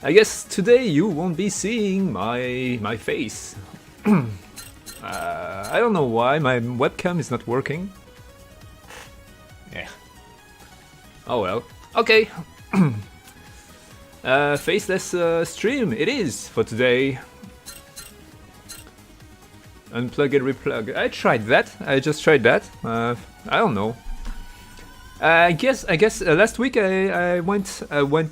I guess today you won't be seeing my face. I don't know why my webcam is not working. Yeah. Oh well. Okay. Faceless stream it is for today. Unplug and replug. I tried that. I just tried that. I don't know. I guess last week I went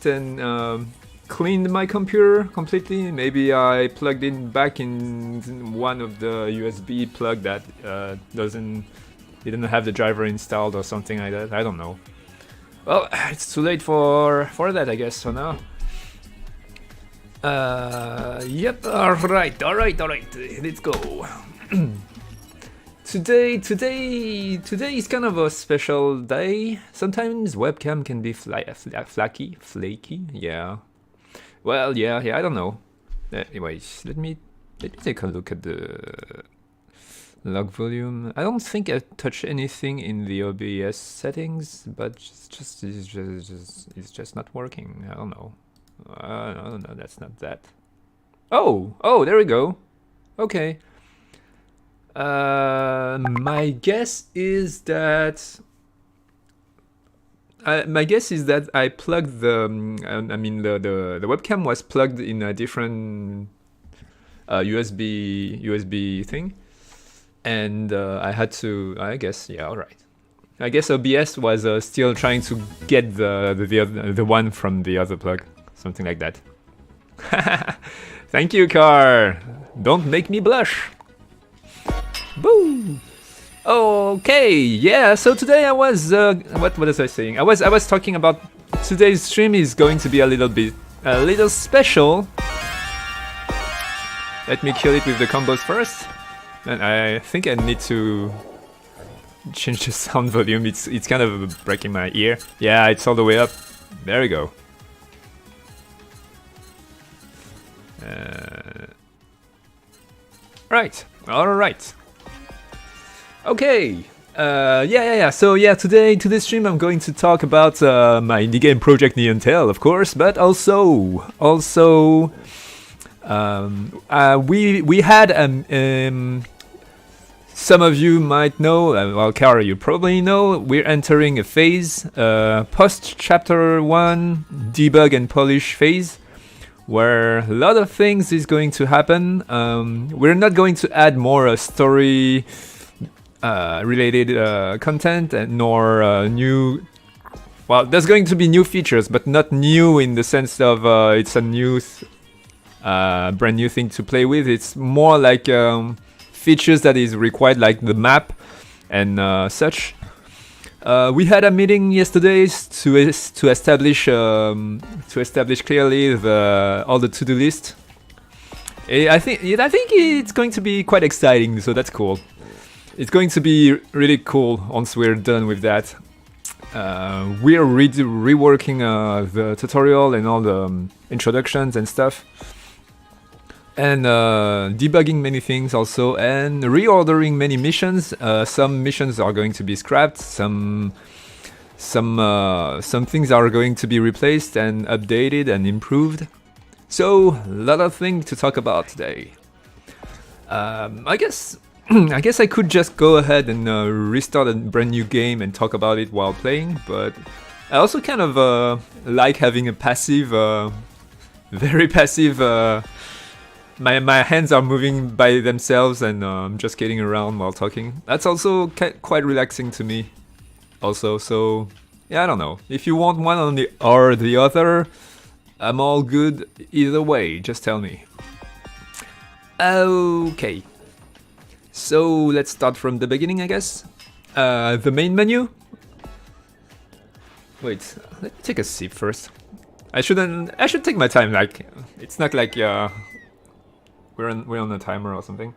and cleaned my computer completely. Maybe I plugged in back in one of the USB plug that didn't have the driver installed or something like that. I don't know. Well, it's too late for that, I guess, for now. Yep. All right. Let's go. Today is kind of a special day. Sometimes webcam can be flaky. Yeah. Well, yeah. I don't know. Anyways, let me take a look at the log volume. I don't think I touched anything in the OBS settings, but it's just not working. I don't know. No, that's not that. Oh, there we go. Okay. My guess is that I plugged the the webcam was plugged in a different USB thing, and I had to. I guess all right. I guess OBS was still trying to get the one from the other plug, something like that. Thank you, Car. Don't make me blush. Boo! Okay, yeah. So today I was what was I saying? I was talking about today's stream is going to be a little special. Let me kill it with the combos first, and I think I need to change the sound volume. It's kind of breaking my ear. Yeah, it's all the way up. There we go. Right. All right. Okay. Yeah. So yeah, today's stream I'm going to talk about my indie game project Neon Tail, of course, but also we had some of you might know, well, Kara, you probably know, we're entering a phase, post chapter 1 debug and polish phase, where a lot of things is going to happen. We're not going to add more story related content and nor new. Well, there's going to be new features, but not new in the sense of it's a new, brand new thing to play with. It's more like features that is required, like the map and such. We had a meeting yesterday to establish clearly all the to-do list. I think it's going to be quite exciting, so that's cool. It's going to be really cool once we're done with that. We're reworking the tutorial and all the introductions and stuff, and debugging many things also, and reordering many missions. Some missions are going to be scrapped. Some things are going to be replaced and updated and improved. So a lot of things to talk about today. I guess I could just go ahead and restart a brand new game and talk about it while playing, but I also kind of like having a passive, very passive. My hands are moving by themselves, and I'm just getting around while talking. That's also quite relaxing to me. Also, so yeah, I don't know. If you want one or the other, I'm all good either way. Just tell me. Okay. So let's start from the beginning, I guess. The main menu. Wait, let me take a sip first. I should take my time. Like, it's not like we're on a timer or something.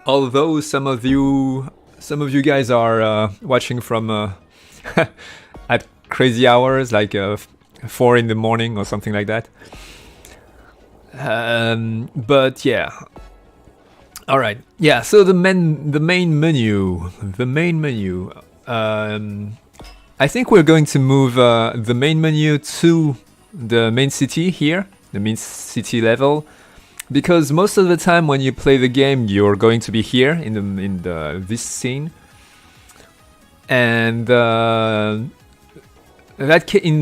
Although some of you guys are watching from at crazy hours, like 4 in the morning or something like that. But yeah. All right. Yeah. So the main menu. I think we're going to move the main menu to the main city here, the main city level, because most of the time when you play the game, you're going to be here in this scene, and in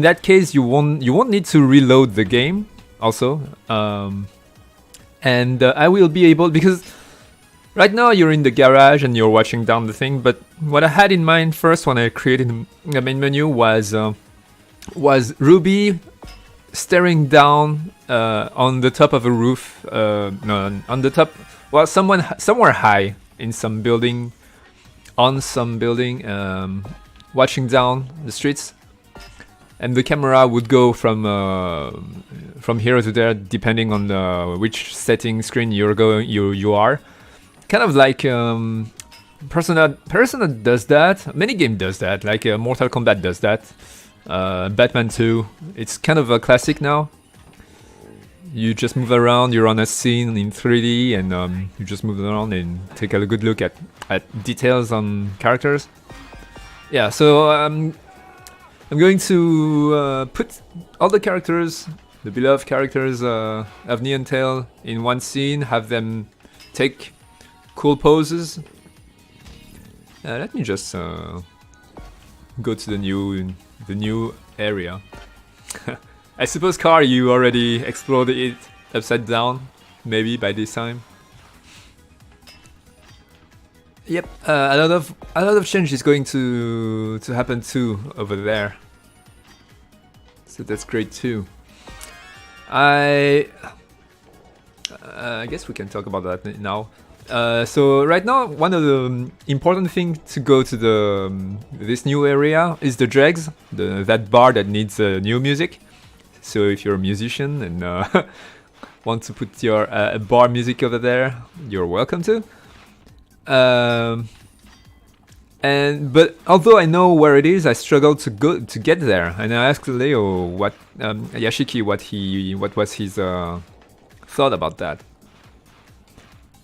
that case you won't need to reload the game also, and I will be able, because right now you're in the garage and you're watching down the thing, but what I had in mind first when I created the main menu was Ruby staring down on the top of a roof, no, on the top, well, somewhere high in some building, watching down the streets, and the camera would go from here to there depending on which setting screen you are. Kind of like Persona does that. Many game does that. Like Mortal Kombat does that. Batman 2. It's kind of a classic now. You just move around. You're on a scene in 3D, and you just move around and take a good look at details on characters. Yeah. So I'm going to put all the characters, the beloved characters of Neon Tail, in one scene. Have them take cool poses. Let me just go to the new area. I suppose, Car, you already explored it upside down, maybe by this time. Yep, a lot of change is going to happen too over there. So that's great too. I guess we can talk about that now. So right now, one of the important things to go to this new area is the Dregs, that bar that needs new music. So if you're a musician and want to put your bar music over there, you're welcome to. But although I know where it is, I struggle to get there. And I asked Leo Yashiki what was his thought about that.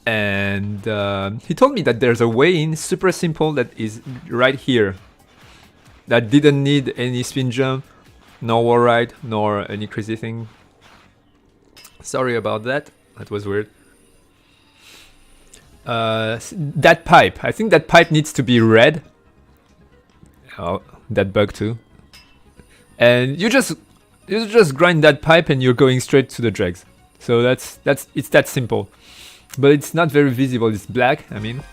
And he told me that there's a way in, super simple, that is right here. That didn't need any spin jump, nor wall ride, nor any crazy thing. Sorry about that. That was weird. That pipe. I think that pipe needs to be red. Oh, that bug too. And you just grind that pipe and you're going straight to the Dregs. So it's that simple. But it's not very visible. It's black. I mean,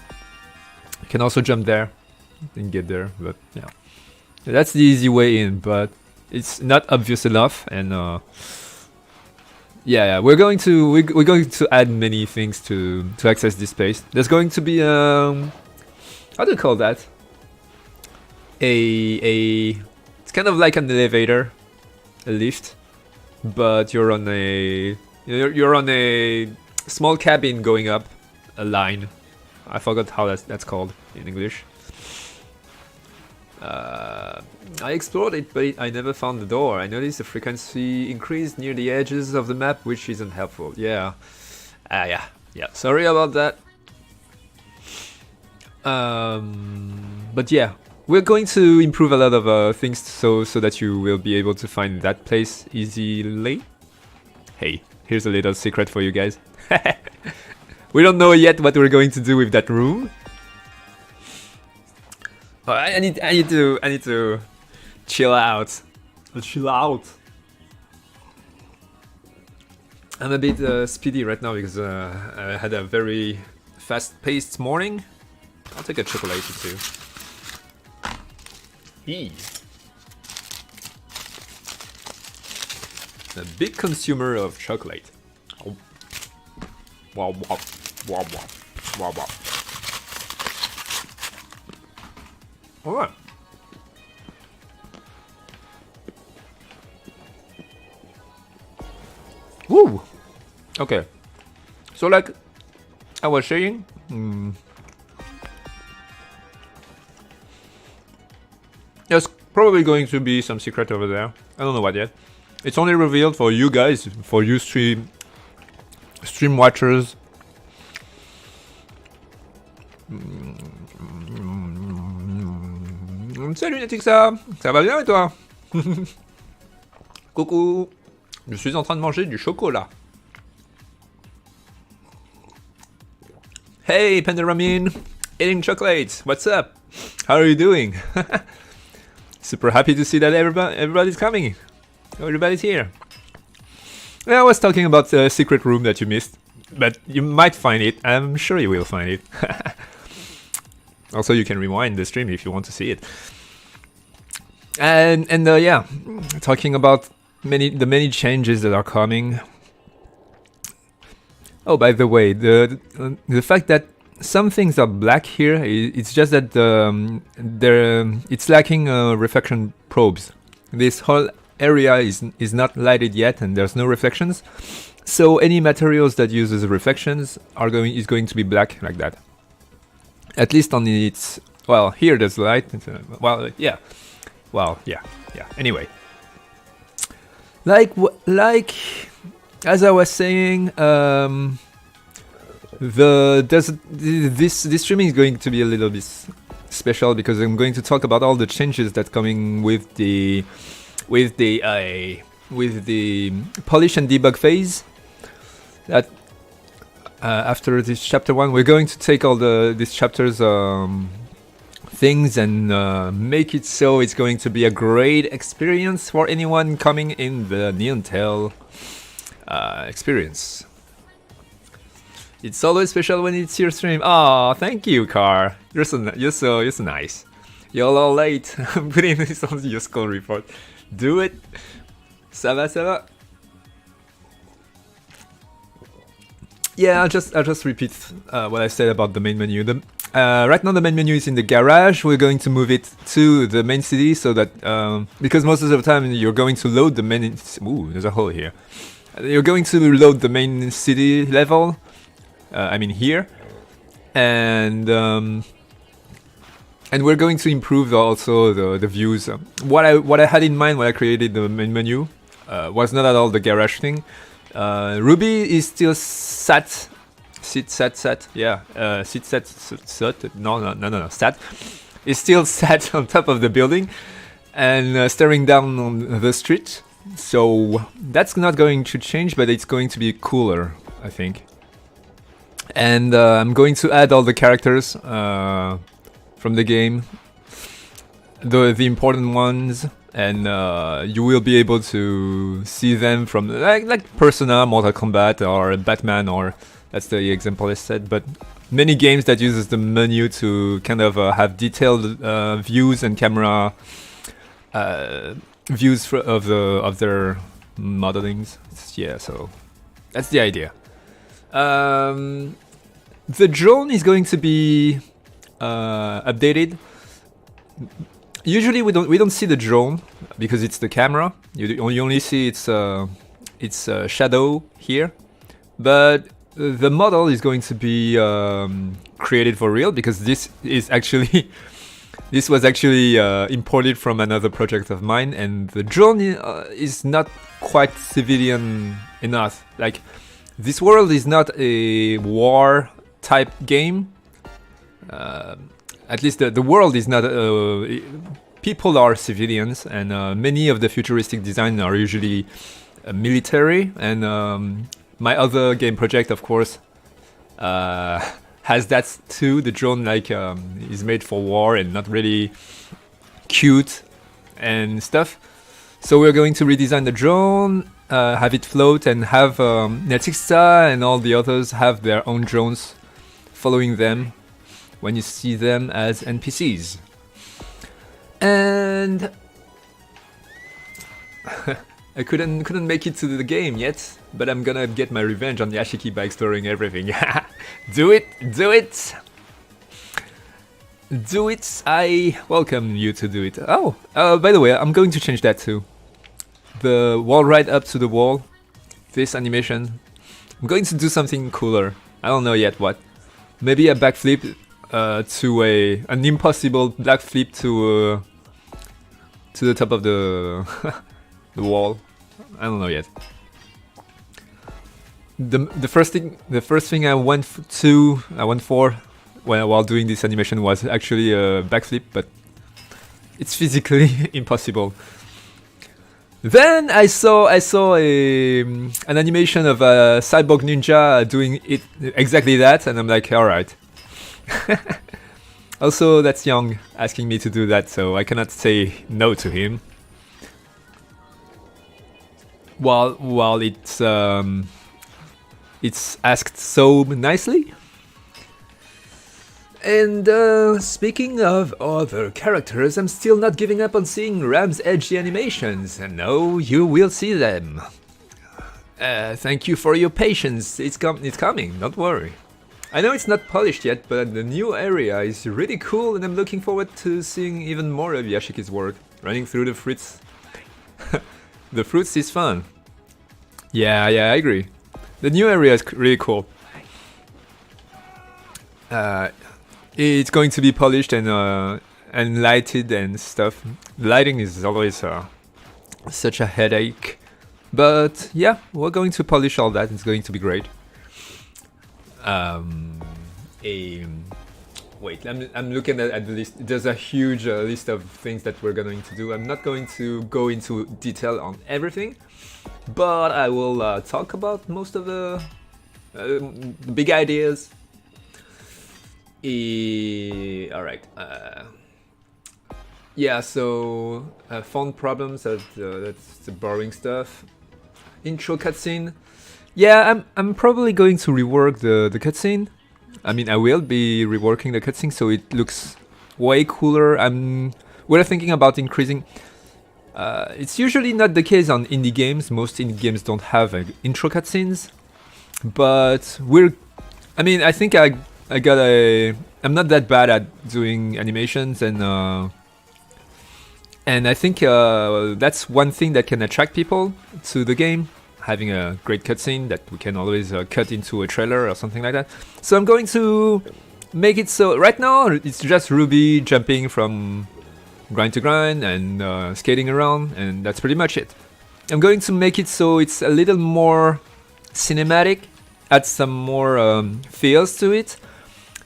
you can also jump there and get there. But yeah, that's the easy way in. But it's not obvious enough. And yeah, we're going to add many things to access this space. There's going to be how do you call that? It's kind of like an elevator, a lift, but you're on a small cabin going up a line. I forgot how that's called in English. I explored it, but I never found the door. I noticed the frequency increased near the edges of the map, which isn't helpful. Yeah. Yeah. Sorry about that. But yeah, we're going to improve a lot of things so that you will be able to find that place easily. Hey, here's a little secret for you guys. We don't know yet what we're going to do with that room. Oh, I need to chill out. Chill out. I'm a bit speedy right now because I had a very fast-paced morning. I'll take a chocolate too. A big consumer of chocolate. Oh. Wow. Alright. Woo! Okay. So like I was saying, there's probably going to be some secret over there. I don't know what yet. It's only revealed for you guys, for you stream watchers. Salut Netixa, ça va bien et toi? Coucou. Je suis en train de manger du chocolat. Hey, Pandaramin! Eating chocolate! What's up? How are you doing? Super happy to see that everybody's coming. Everybody's here. Yeah, I was talking about the secret room that you missed, but you might find it. I'm sure you will find it. Also, you can rewind the stream if you want to see it. And yeah, talking about the many changes that are coming. Oh, by the way, the fact that some things are black here, it's just that it's lacking reflection probes. This whole area is not lighted yet, and there's no reflections. So any materials that uses reflections is going to be black like that. At least on its here there's light. Yeah. Anyway, like as I was saying, this streaming is going to be a little bit special because I'm going to talk about all the changes that coming with the polish and debug phase. That after this chapter 1, we're going to take all these chapters things and make it so it's going to be a great experience for anyone coming in the Neon Tail experience. It's always special when it's your stream. Oh, thank you, Car. You're so nice. You're all late. I'm putting this on your school report. Do it. Ça va. Yeah, I'll just repeat what I said about the main menu. Right now the main menu is in the garage. We're going to move it to the main city so that because most of the time you're going to load the main. Ooh, there's a hole here. You're going to load the main city level. I mean here, and we're going to improve also the views. What I had in mind when I created the main menu was not at all the garage thing. Ruby is still sat. Yeah, sat. Is still sat on top of the building and staring down on the street. So that's not going to change, but it's going to be cooler, I think. And I'm going to add all the characters from the game, the important ones, and you will be able to see them from like Persona, Mortal Kombat, or Batman, or that's the example I said. But many games that uses the menu to kind of have detailed views and camera views of their modelings. Yeah, so that's the idea. The drone is going to be updated. Usually we don't see the drone because it's the camera. You only see its shadow here, but the model is going to be created for real because this was actually imported from another project of mine, and the drone is not quite civilian enough. Like, this world is not a war type game. At least the world is not. People are civilians, and many of the futuristic designs are usually military. And my other game project, of course, has that too. The drone is made for war and not really cute and stuff. So we're going to redesign the drone, have it float, and have Netixa and all the others have their own drones following them when you see them as NPCs. And I couldn't make it to the game yet, but I'm gonna get my revenge on Yashiki by exploring everything. Do it! I welcome you to do it. Oh, by the way, I'm going to change that too. The wall right up to the wall, this animation. I'm going to do something cooler. I don't know yet what. Maybe a backflip to an impossible backflip to the top of the the wall. I don't know yet. The first thing I went for while doing this animation was actually a backflip, but it's physically impossible. Then I saw an animation of a cyborg ninja doing it exactly that, and I'm like, all right. Also, that's Young asking me to do that, so I cannot say no to him. While it's asked so nicely. And speaking of other characters, I'm still not giving up on seeing Ram's edgy animations, and no, you will see them. Thank you for your patience, it's coming, don't worry. I know it's not polished yet, but the new area is really cool, and I'm looking forward to seeing even more of Yashiki's work, running through the fruits. The fruits is fun. Yeah, I agree. The new area is really cool. It's going to be polished and lighted and stuff. Lighting is always such a headache, but yeah, we're going to polish all that. It's going to be great. Wait, I'm looking at the list. There's a huge list of things that we're going to do. I'm not going to go into detail on everything, but I will talk about most of the big ideas. Alright. Yeah, so font problems, that's the boring stuff. Intro cutscene. Yeah, I'm probably going to rework the cutscene. I mean, I will be reworking the cutscene so it looks way cooler. We're thinking about increasing. It's usually not the case on indie games. Most indie games don't have intro cutscenes, but I think I'm not that bad at doing animations, and I think that's one thing that can attract people to the game, having a great cutscene that we can always cut into a trailer or something like that. So I'm going to make it so right now it's just Ruby jumping from grind to grind and skating around, and that's pretty much it. I'm going to make it so it's a little more cinematic, add some more feels to it.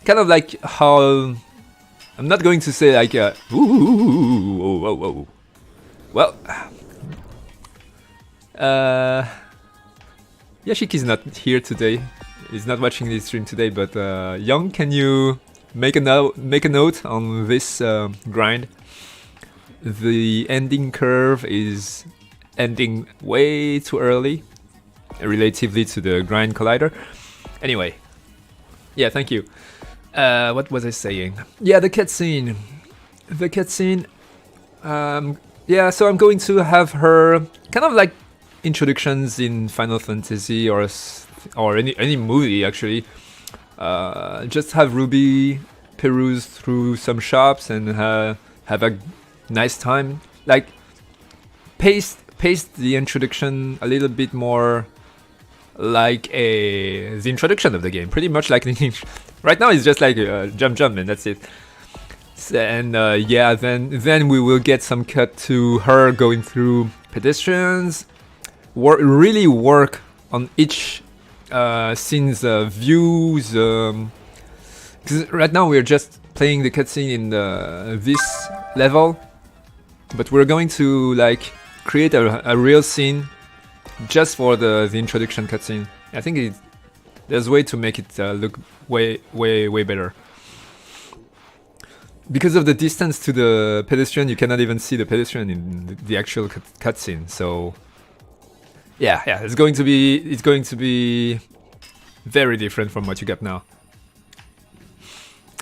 Kind of like how I'm not going to say like ooh. Well, Yashiki's not here today. He's not watching this stream today. But Young, can you make a note on this grind? The ending curve is ending way too early, relatively to the grind collider. Anyway, yeah, thank you. What was I saying? Yeah, the cutscene. Yeah, so I'm going to have her kind of like introductions in Final Fantasy or any movie actually. Just have Ruby peruse through some shops and have a nice time. Like paste the introduction a little bit more like the introduction of the game, pretty much like right now it's just like jump and that's it. And yeah, then we will get some cut to her going through pedestrians, really work on each scene's views, because right now we're just playing the cutscene in this level, but we're going to like create a real scene just for the introduction cutscene. I think there's a way to make it look way better. Because of the distance to the pedestrian, you cannot even see the pedestrian in the actual cutscene. So yeah, it's going to be very different from what you got now,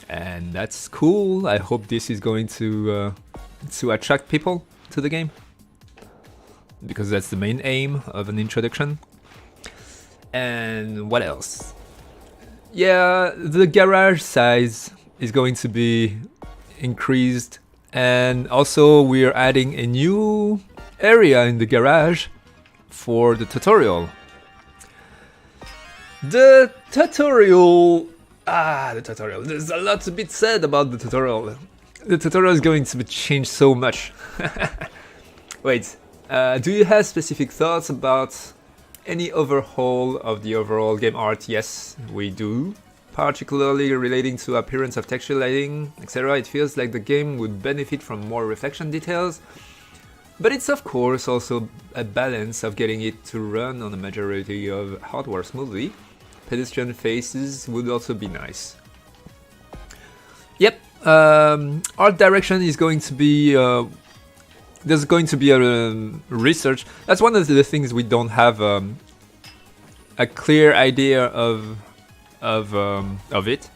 and that's cool. I hope this is going to attract people to the game, because that's the main aim of an introduction. And what else? Yeah, the garage size is going to be increased, and also we're adding a new area in the garage for the tutorial. The tutorial. There's a lot to be said about the tutorial. The tutorial is going to be changed so much. Wait, do you have specific thoughts about any overhaul of the overall game art? Yes, we do. Particularly relating to appearance of texture lighting, etc. It feels like the game would benefit from more reflection details. But it's of course also a balance of getting it to run on a majority of hardware smoothly. Pedestrian faces would also be nice. Yep, art direction is going to be there's going to be a research. That's one of the things we don't have a clear idea of it.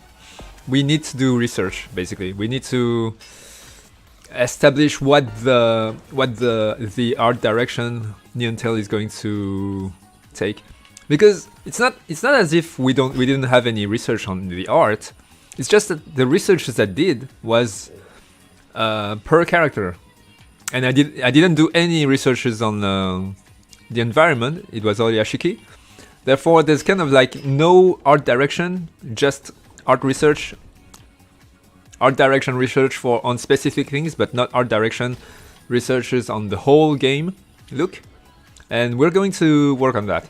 We need to do research. Basically, we need to establish what the art direction Neontail is going to take, because it's not as if we didn't have any research on the art. It's just that the research that did was per character, and I didn't do any researches on the environment. It was all Yashiki. Therefore, there's kind of like no art direction, just art research. Art direction research on specific things, but not art direction researches on the whole game look. And we're going to work on that.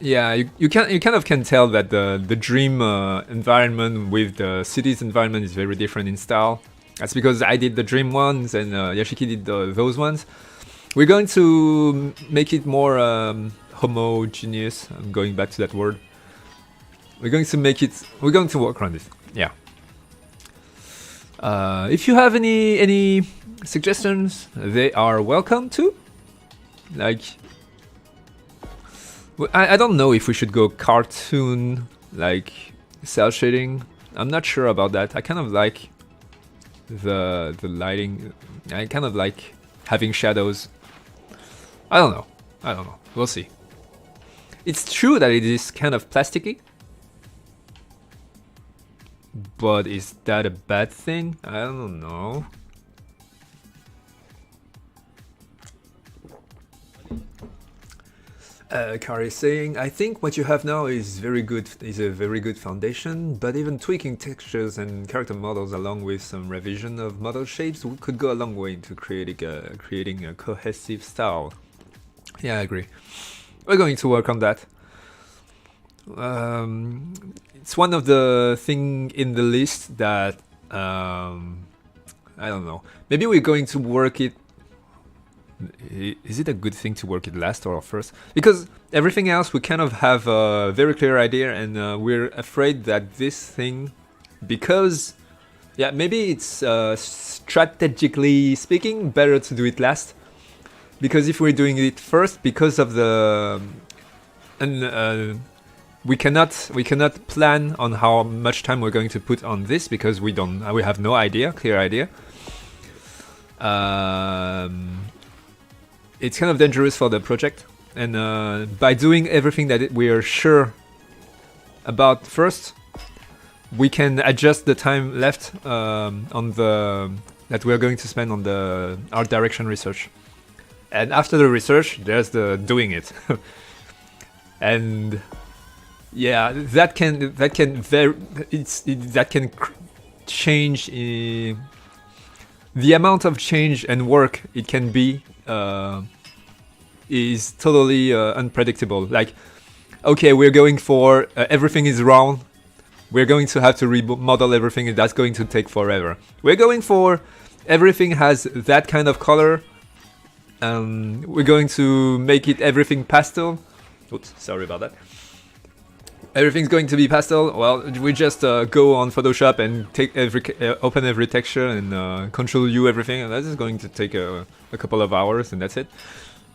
Yeah, you kind of can tell that the dream environment with the city's environment is very different in style. That's because I did the dream ones and Yashiki did those ones. We're going to make it more homogeneous. I'm going back to that word. We're going to work on this. Yeah. If you have any suggestions, they are welcome too. Like, I don't know if we should go cartoon, like cell shading. I'm not sure about that. I kind of like the lighting. I kind of like having shadows. I don't know. We'll see. It's true that it is kind of plasticky. But is that a bad thing? I don't know. Kari is saying, I think what you have now is a very good foundation, but even tweaking textures and character models along with some revision of model shapes could go a long way into creating a cohesive style. Yeah, I agree. We're going to work on that. It's one of the thing in the list that I don't know. Maybe we're going to work it. Is it a good thing to work it last or first? Because everything else we kind of have a very clear idea, and we're afraid that this thing, because yeah, maybe it's strategically speaking better to do it last. Because if we're doing it first, because of the we cannot plan on how much time we're going to put on this, because we have no clear idea. It's kind of dangerous for the project, and by doing everything that we are sure about first, we can adjust the time left that we're going to spend on the art direction research. And after the research, there's the doing it. And yeah, that can change the amount of change and work it can be is totally unpredictable. Like, okay, we're going for everything is round. We're going to have to remodel everything, and that's going to take forever. We're going for everything has that kind of color. We're going to make it everything pastel. Oops, sorry about that. Everything's going to be pastel. Well, we just go on Photoshop and take open every texture and Control U everything, and that is going to take a couple of hours, and that's it.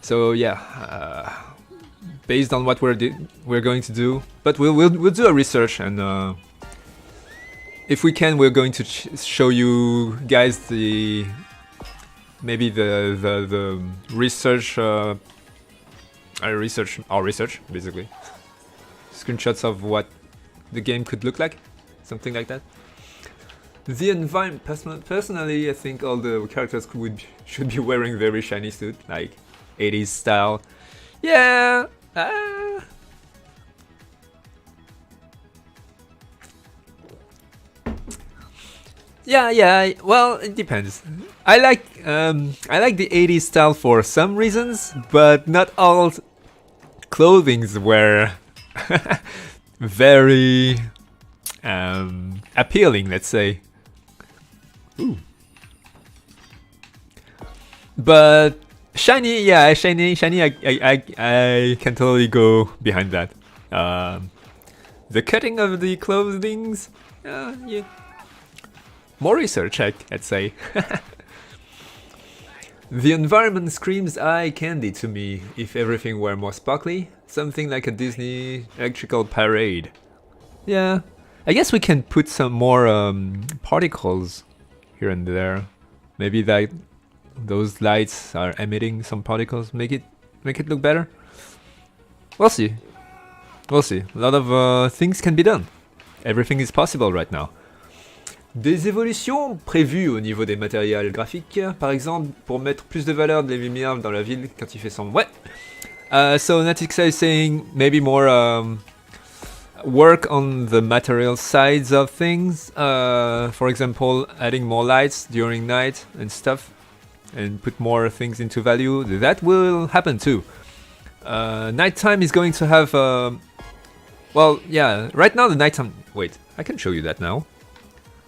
So yeah, based on what we're going to do, but we'll do a research, and if we can, we're going to show you guys maybe the research, our research basically. Screenshots of what the game could look like, something like that. The environment, personally, I think all the characters should be wearing very shiny suit, like 80s style. Yeah. Yeah. Well, it depends. I like the 80s style for some reasons, but not all clothings were very appealing, let's say. Ooh. But shiny, yeah, shiny. I can totally go behind that. The cutting of the clothings, yeah. More research, I'd say. The environment screams eye candy to me. If everything were more sparkly, something like a Disney electrical parade. Yeah, I guess we can put some more particles here and there. Maybe that those lights are emitting some particles. Make it look better. We'll see. We'll see. A lot of things can be done. Everything is possible right now. Des évolutions prévues au niveau des matériels graphiques, par exemple pour mettre plus de valeur des lumières dans la ville quand il fait sombre. Ouais. So Natixa is saying maybe more work on the material sides of things. For example, adding more lights during night and stuff, and put more things into value. That will happen too. Nighttime is going to have. Well, yeah. Right now the nighttime. Wait, I can show you that now.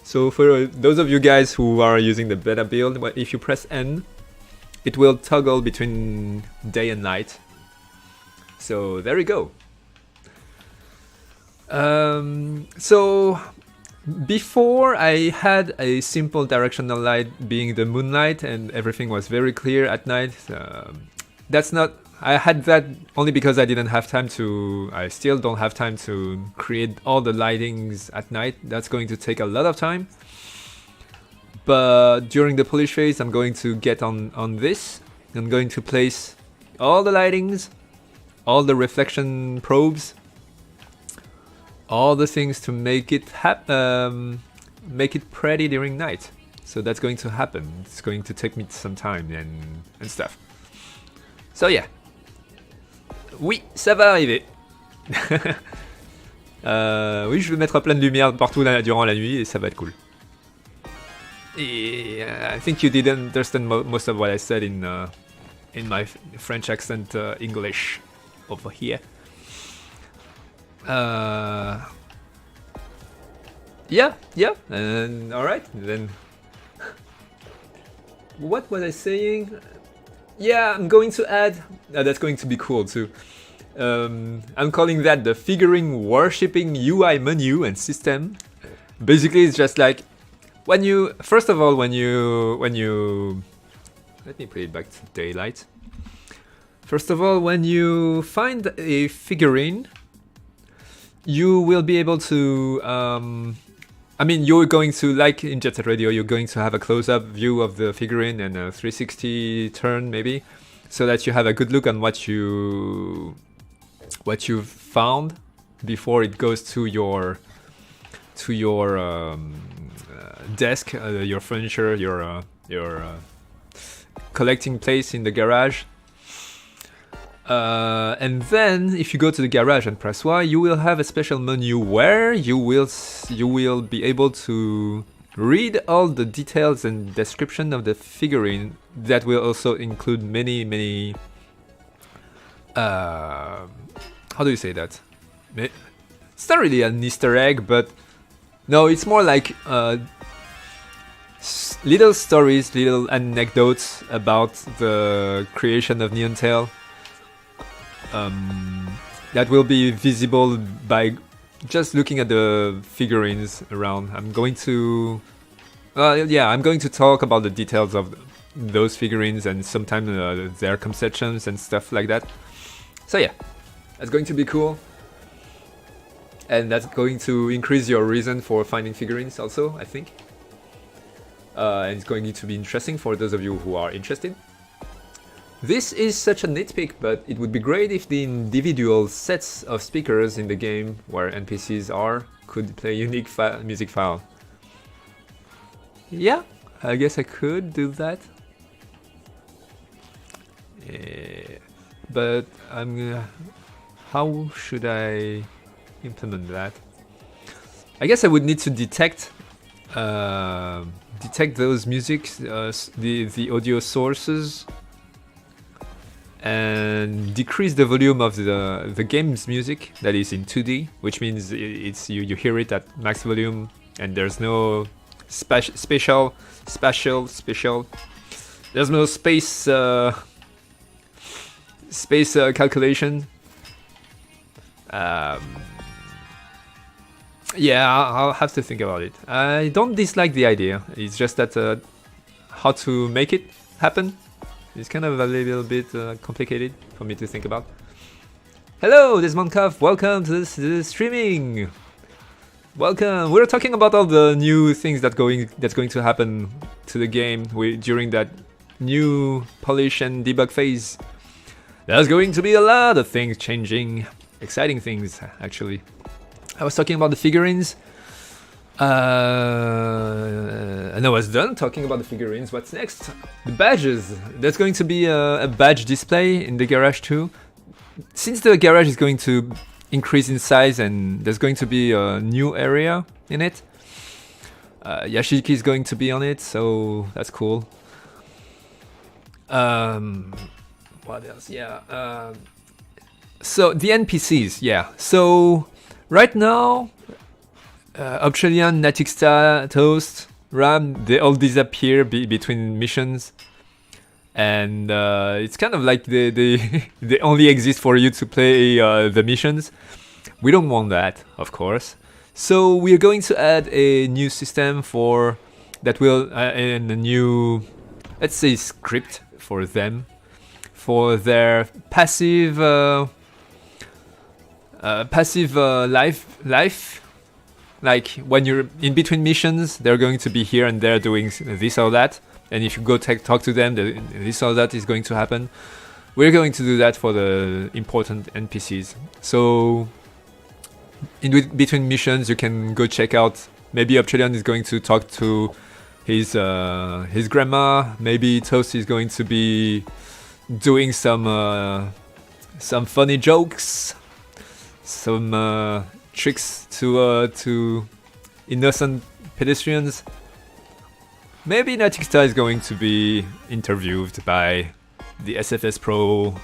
So for those of you guys who are using the beta build, if you press N, it will toggle between day and night. So there you go. So before I had a simple directional light being the moonlight and everything was very clear at night. That's not... I had that only because I didn't have time to... I still don't have time to create all the lightings at night. That's going to take a lot of time. But during the polish phase, I'm going to get on this. I'm going to place all the lightings, all the reflection probes, all the things to make it pretty during night. So that's going to happen. It's going to take me some time and stuff. So yeah. Oui, ça va arriver. Oui, je vais mettre plein de lumière partout durant la nuit et ça va être cool. Et, I think you didn't understand most of what I said in my French accent English over here. Yeah, and alright, then. What was I saying? Yeah, I'm going to add... that's going to be cool too. I'm calling that the figurine worshipping UI menu and system. Basically, it's just like when you... First of all, when you... Let me put it back to daylight. First of all, when you find a figurine, you will be able to... I mean, you're going to, like in Jet Set Radio, you're going to have a close-up view of the figurine and a 360 turn, maybe, so that you have a good look on what you've found before it goes to your desk, your furniture, your collecting place in the garage. And then, if you go to the garage and press Y, you will have a special menu where you will be able to read all the details and description of the figurine. That will also include many. How do you say that? It's not really an Easter egg, but no, it's more like little stories, little anecdotes about the creation of Neon Tail. That will be visible by just looking at the figurines around. I'm going to talk about the details of those figurines and sometimes their conceptions and stuff like that. So yeah, that's going to be cool. And that's going to increase your reason for finding figurines also, I think. And it's going to be interesting for those of you who are interested. This is such a nitpick, but it would be great if the individual sets of speakers in the game where NPCs are could play unique music file. Yeah, I guess I could do that. But how should I implement that? I guess I would need to detect those musics, the audio sources, and decrease the volume of the game's music that is in 2D, which means it's you hear it at max volume and there's no spatial there's no space calculation. Yeah, I'll have to think about it. I don't dislike the idea. It's just that how to make it happen is kind of a little bit complicated for me to think about. Hello, this is Monkov. Welcome to this streaming. Welcome. We're talking about all the new things that's going to happen to the game during that new polish and debug phase. There's going to be a lot of things changing, exciting things actually. I was talking about the figurines. And I was done talking about the figurines. What's next? The badges. There's going to be a badge display in the garage too. Since the garage is going to increase in size and there's going to be a new area in it, Yashiki is going to be on it, so that's cool. What else? Yeah. So the NPCs, yeah. So right now, Obsidian, Natixta, Toast, Ram, they all disappear between missions. And it's kind of like they only exist for you to play the missions. We don't want that, of course. So we're going to add a new system that will and a new, let's say, script for them, for their passive life. Like when you're in between missions, they're going to be here and there doing this or that. And if you go talk to them, this or that is going to happen. We're going to do that for the important NPCs. So in between missions, you can go check out. Maybe Obsidian is going to talk to his grandma. Maybe Toast is going to be doing some funny jokes, some tricks to innocent pedestrians. Maybe Natixta is going to be interviewed by the SFS Pro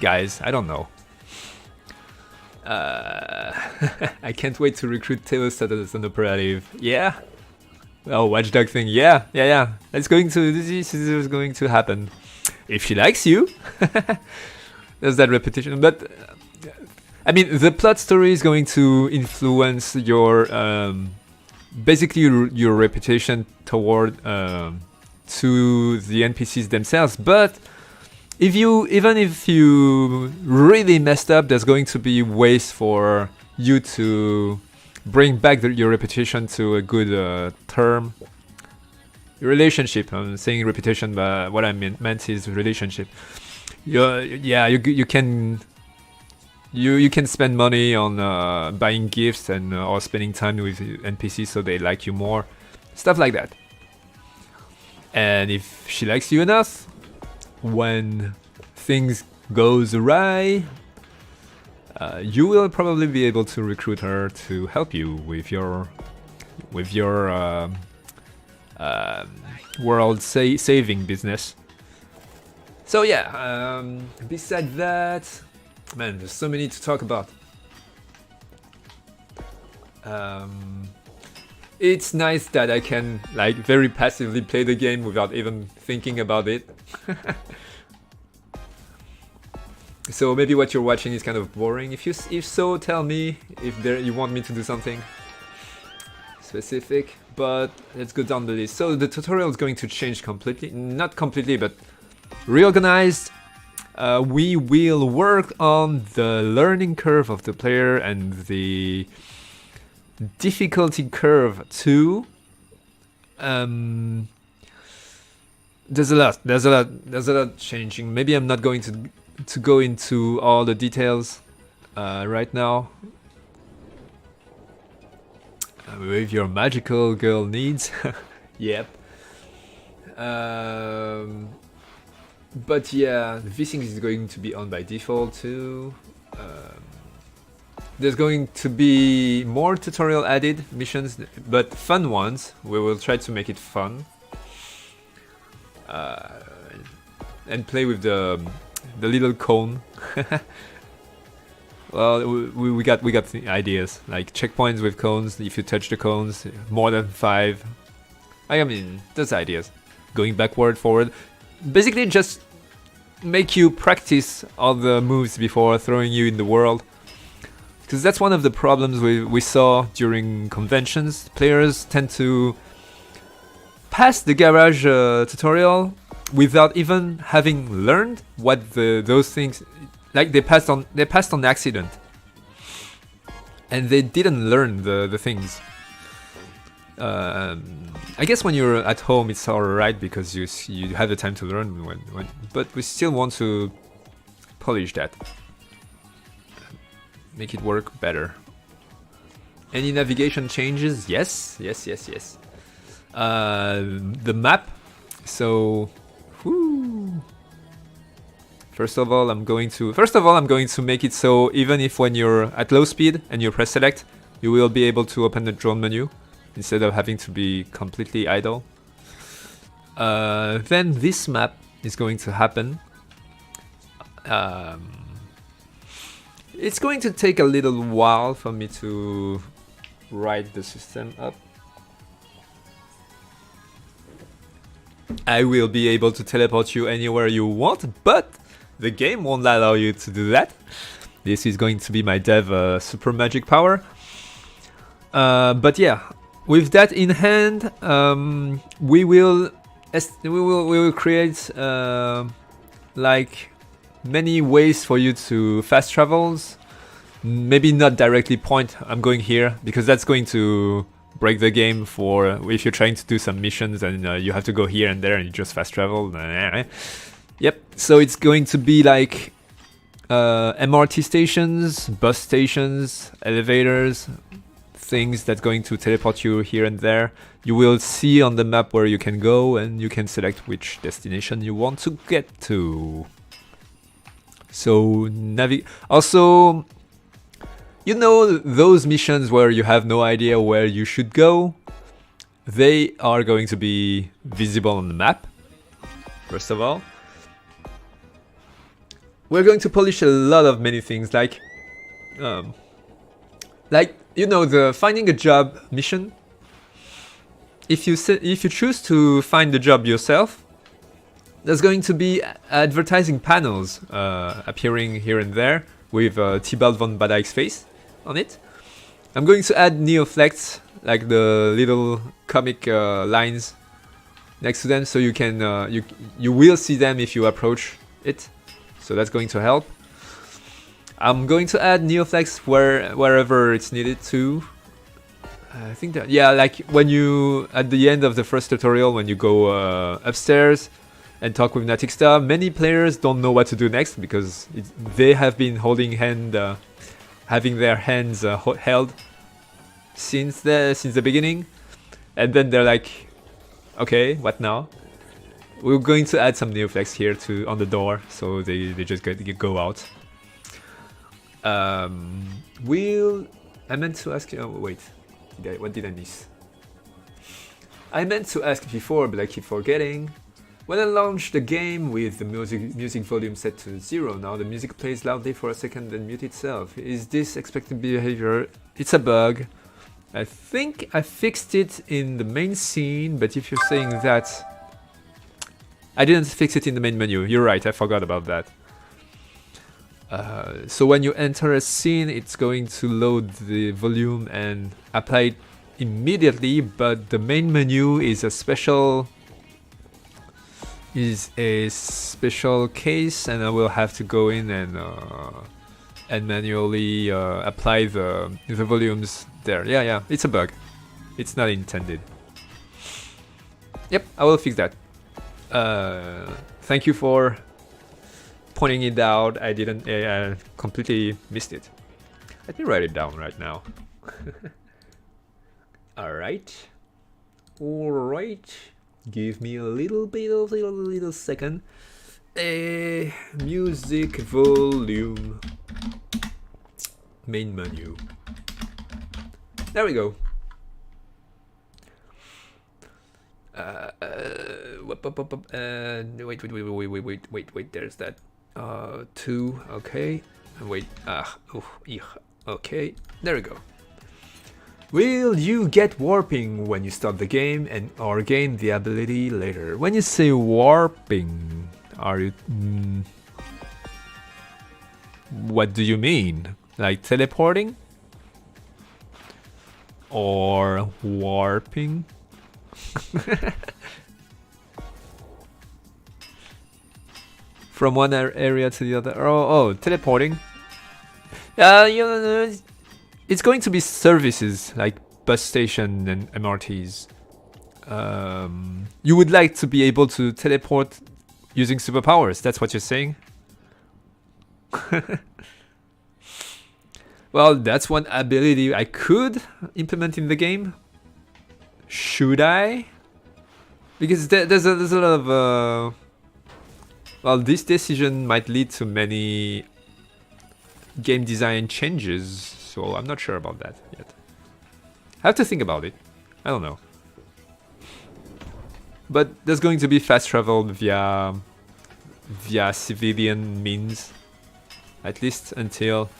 guys. I don't know. I can't wait to recruit Teos as an operative. Yeah. Oh, Watchdog thing. Yeah. This is going to happen. If she likes you. There's that repetition. But I mean, the plot story is going to influence your basically your reputation toward to the NPCs themselves. But even if you really messed up, there's going to be ways for you to bring back your reputation to a good term. Relationship. I'm saying reputation, but what I meant is relationship. You can spend money on buying gifts and or spending time with NPCs so they like you more, stuff like that. And if she likes you enough, when things goes awry, you will probably be able to recruit her to help you with your world saving business. So yeah, beside that, man, there's so many to talk about. It's nice that I can like very passively play the game without even thinking about it. So maybe what you're watching is kind of boring. If so, tell me if you want me to do something specific. But let's go down the list. So the tutorial is going to change completely, not completely, but reorganized. We will work on the learning curve of the player and the difficulty curve too. There's a lot changing. Maybe I'm not going to go into all the details right now. With your magical girl needs. Yep. But yeah, the VSync is going to be on by default too. There's going to be more tutorial added missions, but fun ones. We will try to make it fun. And play with the little cone. Well, we got the ideas like checkpoints with cones. If you touch the cones, more than 5. I mean, those ideas. Going backward, forward. basically just make you practice all the moves before throwing you in the world. Because that's one of the problems we saw during conventions. Players tend to pass the garage tutorial without even having learned what those things, like they passed on accident, and they didn't learn the things. I guess when you're at home it's alright because you have the time to learn but we still want to polish that, make it work better. Any navigation changes? Yes. The map. So, whoo. First of all, I'm going to make it so even if when you're at low speed and you press select, you will be able to open the drone menu instead of having to be completely idle. Then this map is going to happen. It's going to take a little while for me to write the system up. I will be able to teleport you anywhere you want, but the game won't allow you to do that. This is going to be my dev super magic power. But yeah, with that in hand, we will create like many ways for you to fast travels. Maybe not directly point I'm going here, because that's going to break the game for if you're trying to do some missions and you have to go here and there and you just fast travel. Yep, so it's going to be like MRT stations, bus stations, elevators, things that's going to teleport you here and there. You will see on the map where you can go and you can select which destination you want to get to. So also, you know, those missions where you have no idea where you should go, they are going to be visible on the map. First of all, we're going to polish a lot of many things, like you know, the finding a job mission. If you choose to find the job yourself, there's going to be advertising panels appearing here and there with Tybalt von Badijk's face on it. I'm going to add Neoflex, like the little comic lines next to them, so you can you will see them if you approach it. So that's going to help. I'm going to add Neoflex wherever it's needed to. I think that, yeah, like when you, at the end of the first tutorial, when you go upstairs and talk with Natixta, many players don't know what to do next because they have been having their hands held since the beginning, and then they're like, okay, what now? We're going to add some Neoflex here on the door, so they just go out. I meant to ask you. Oh, wait, what did I miss? I meant to ask before, but I keep forgetting. When I launched the game with the music volume set to 0, now the music plays loudly for a second then mute itself. Is this expected behavior? It's a bug. I think I fixed it in the main scene, but if you're saying that, I didn't fix it in the main menu. You're right, I forgot about that. So when you enter a scene, it's going to load the volume and apply it immediately, but the main menu is a special case, and I will have to go in and manually apply the volumes there. Yeah, it's a bug. It's not intended. Yep, I will fix that. Thank you for pointing it out. I completely missed it. Let me write it down right now. Alright. Give me a little second. Music volume. Main menu. There we go. Wait, there's that. 2, okay. Wait, okay, there we go. Will you get warping when you start the game and or gain the ability later? When you say warping, are you... what do you mean? Like teleporting? Or warping? From one area to the other. Oh, teleporting. You know, it's going to be services like bus station and MRTs. You would like to be able to teleport using superpowers. That's what you're saying? Well, that's one ability I could implement in the game. Should I? Because there's a lot of... well, this decision might lead to many game design changes, so I'm not sure about that yet. I have to think about it. I don't know. But there's going to be fast travel via civilian means, at least until...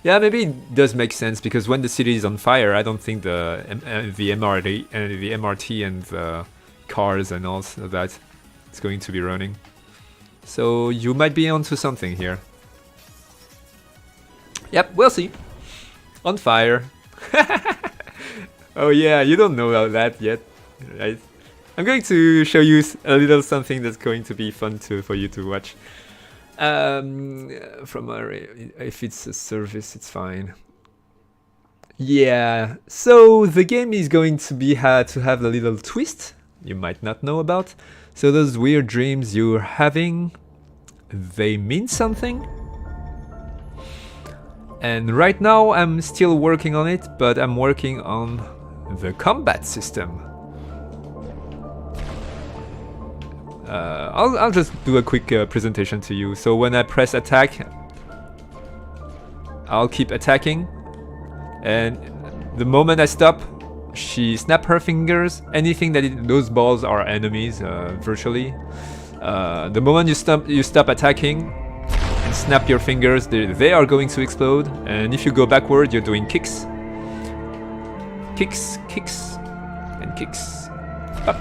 yeah, maybe it does make sense, because when the city is on fire, I don't think the MRT and the cars and all of that is going to be running. So you might be onto something here. Yep, we'll see. On fire. Oh yeah, you don't know about that yet, right? I'm going to show you a little something that's going to be fun for you to watch. If it's a service, it's fine. Yeah, so the game is going to be to have a little twist you might not know about. So those weird dreams you're having, they mean something. And right now I'm still working on it, but I'm working on the combat system. I'll just do a quick presentation to you. So when I press attack, I'll keep attacking, and the moment I stop, she snaps her fingers. Anything those balls are enemies, virtually. The moment you stop attacking and snap your fingers, they are going to explode. And if you go backward, you're doing kicks, kicks, and kicks. Up.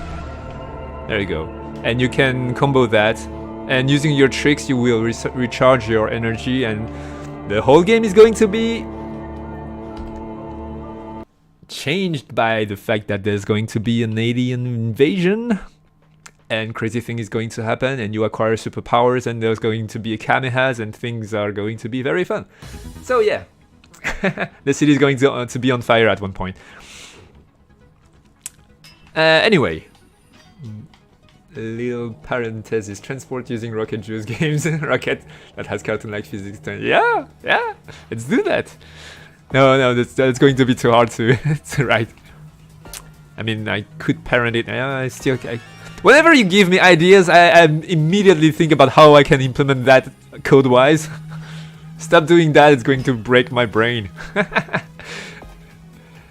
There you go. And you can combo that, and using your tricks you will recharge your energy, and the whole game is going to be changed by the fact that there's going to be an alien invasion and crazy thing is going to happen, and you acquire superpowers, and there's going to be a kamehas, and things are going to be very fun. So yeah, the city is going to be on fire at one point. Anyway, a little parenthesis: transport using Rocket Juice games. Rocket that has cartoon-like physics. Yeah, let's do that. No, that's going to be too hard to write. I mean, I could parent it. Whenever you give me ideas, I immediately think about how I can implement that code-wise. Stop doing that; it's going to break my brain.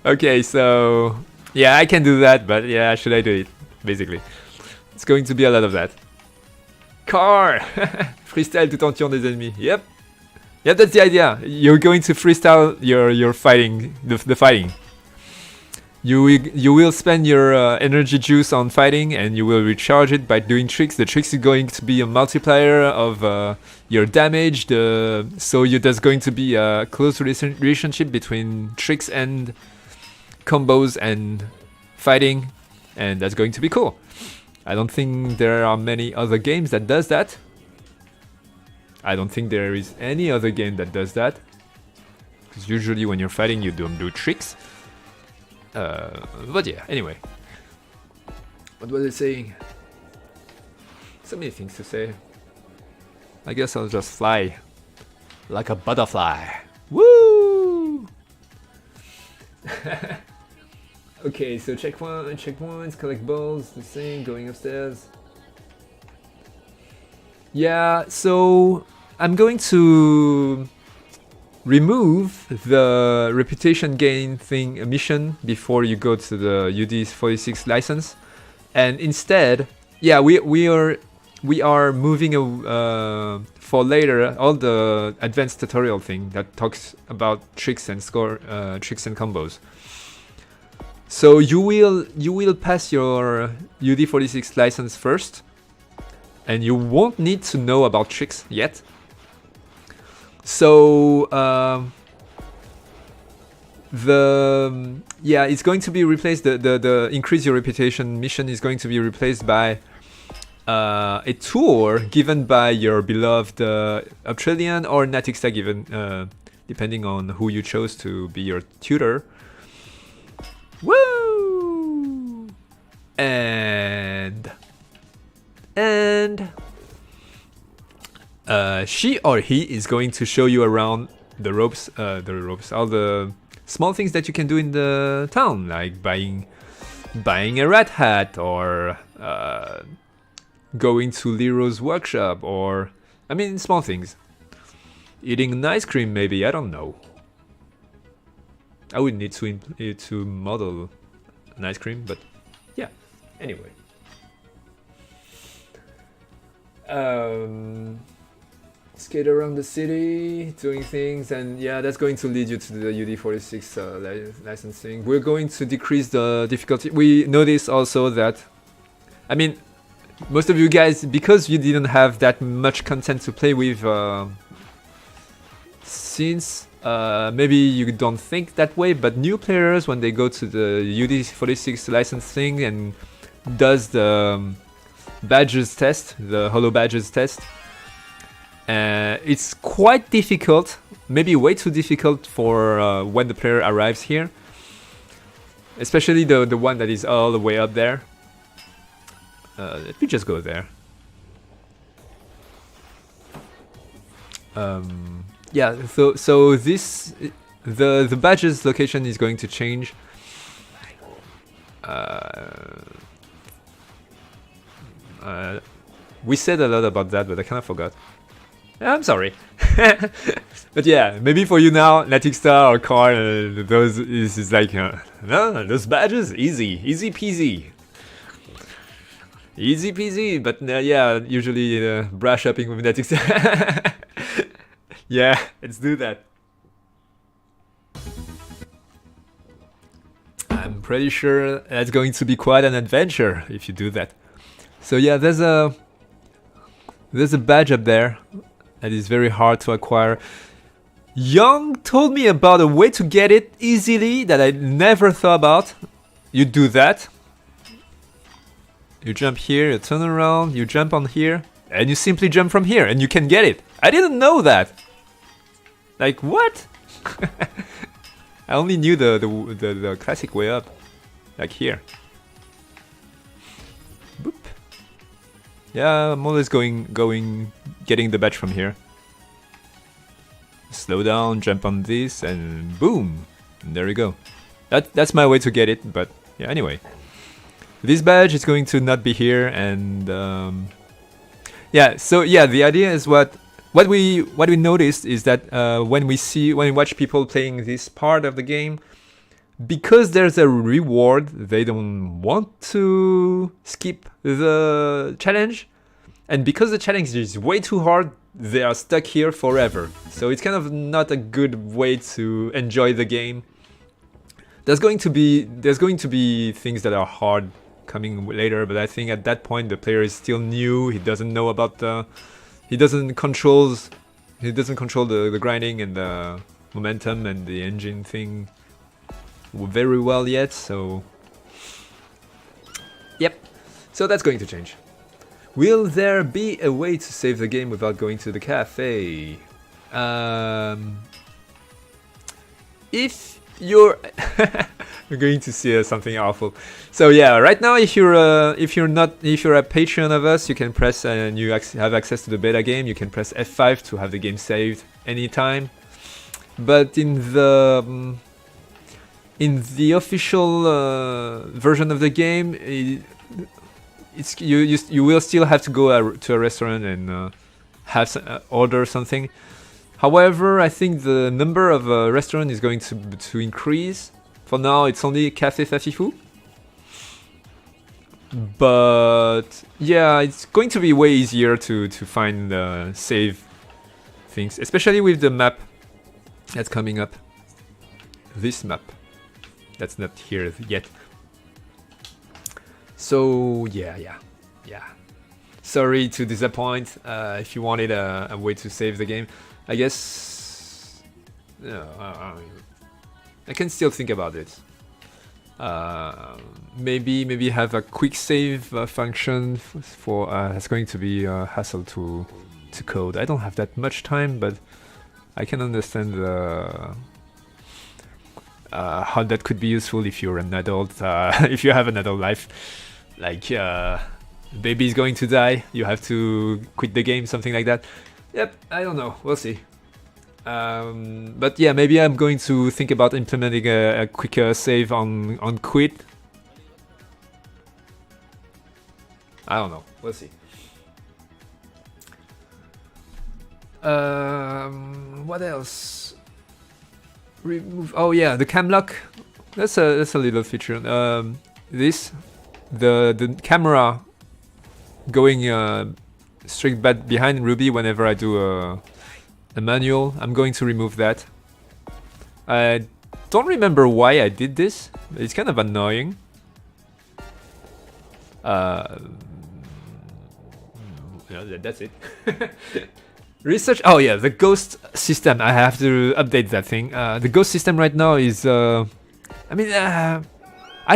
Okay, so yeah, I can do that, but yeah, should I do it? Basically. It's going to be a lot of that. Car! Freestyle tout en tuant des ennemis. Yep, that's the idea. You're going to freestyle your fighting, the fighting. You will spend your energy juice on fighting, and you will recharge it by doing tricks. The tricks is going to be a multiplier of your damage. So there's going to be a close relationship between tricks and combos and fighting, and that's going to be cool. I don't think there are many other games that does that. I don't think there is any other game that does that. Because usually when you're fighting, you don't do tricks. But yeah, anyway. What was I saying? So many things to say. I guess I'll just fly. Like a butterfly. Woo! Okay, so checkpoints, collect balls, the same, going upstairs. Yeah, so I'm going to remove the reputation gain mission before you go to the UD46 license, and instead, yeah, we are moving for later all the advanced tutorial thing that talks about tricks and combos. So you will pass your UD46 license first, and you won't need to know about tricks yet. So it's going to be replaced. The increase your reputation mission is going to be replaced by a tour given by your beloved Australian or Natixta, given depending on who you chose to be your tutor. Woo! And she or he is going to show you around the ropes, all the small things that you can do in the town, like buying a rat hat, or going to Lero's workshop, or I mean small things. Eating an ice cream, maybe, I don't know. I would need to model an ice cream, but yeah. Anyway. Skate around the city, doing things, and yeah, that's going to lead you to the UD46 licensing. We're going to decrease the difficulty. We notice also that, I mean, most of you guys, because you didn't have that much content to play with, since maybe you don't think that way, but new players, when they go to the UD46 licensing and does the badges test, the holo badges test, it's quite difficult, maybe way too difficult for when the player arrives here, especially the one that is all the way up there. Let me just go there. Yeah, so this the badges location is going to change. We said a lot about that, but I kind of forgot. I'm sorry. But yeah, maybe for you now, Natixta or Carl, those is like, no, those badges, easy peasy. Easy peasy, but yeah, usually brush upping with Natixta. Yeah, let's do that. I'm pretty sure that's going to be quite an adventure if you do that. So yeah, there's a badge up there that is very hard to acquire. Young told me about a way to get it easily that I never thought about. You do that. You jump here, you turn around, you jump on here, and you simply jump from here, and you can get it. I didn't know that. Like, what? I only knew the classic way up, like here. Boop. Yeah, I'm always getting the badge from here. Slow down, jump on this, and boom, and there you go. That's my way to get it. But yeah, anyway, this badge is going to not be here, and yeah. So yeah, the idea is what we noticed is that when we watch people playing this part of the game, because there's a reward, they don't want to skip the challenge, and because the challenge is way too hard, they are stuck here forever. So it's kind of not a good way to enjoy the game. There's going to be things that are hard coming later, but I think at that point the player is still new. He doesn't know about he doesn't control the grinding and the momentum and the engine thing very well yet. So yep. So that's going to change. Will there be a way to save the game without going to the cafe? If you're you're going to see something awful. So yeah, right now if you're a patron of us, you can press and you have access to the beta game. You can press F5 to have the game saved anytime. But in the official version of the game, you will still have to go to a restaurant and order something. However, I think the number of restaurants is going to increase. For now, it's only Café Fafifou. But yeah, it's going to be way easier to find save things, especially with the map that's coming up. This map. that's not here yet. So yeah. Sorry to disappoint. If you wanted a way to save the game, I guess I can still think about it. Maybe have a quick save function for it's going to be a hassle to code. I don't have that much time, but I can understand how that could be useful if you're an adult, if you have an adult life, like baby is going to die, you have to quit the game, something like that. Yep, I don't know, we'll see. But yeah, maybe I'm going to think about implementing a quicker save on quit. I don't know, we'll see. What else? Remove. Oh yeah, the cam lock. That's a little feature. The camera going straight back behind Ruby whenever I do a manual. I'm going to remove that. I don't remember why I did this. It's kind of annoying. Yeah, that's it. Research. Oh yeah, the ghost system. I have to update that thing. The ghost system right now is. I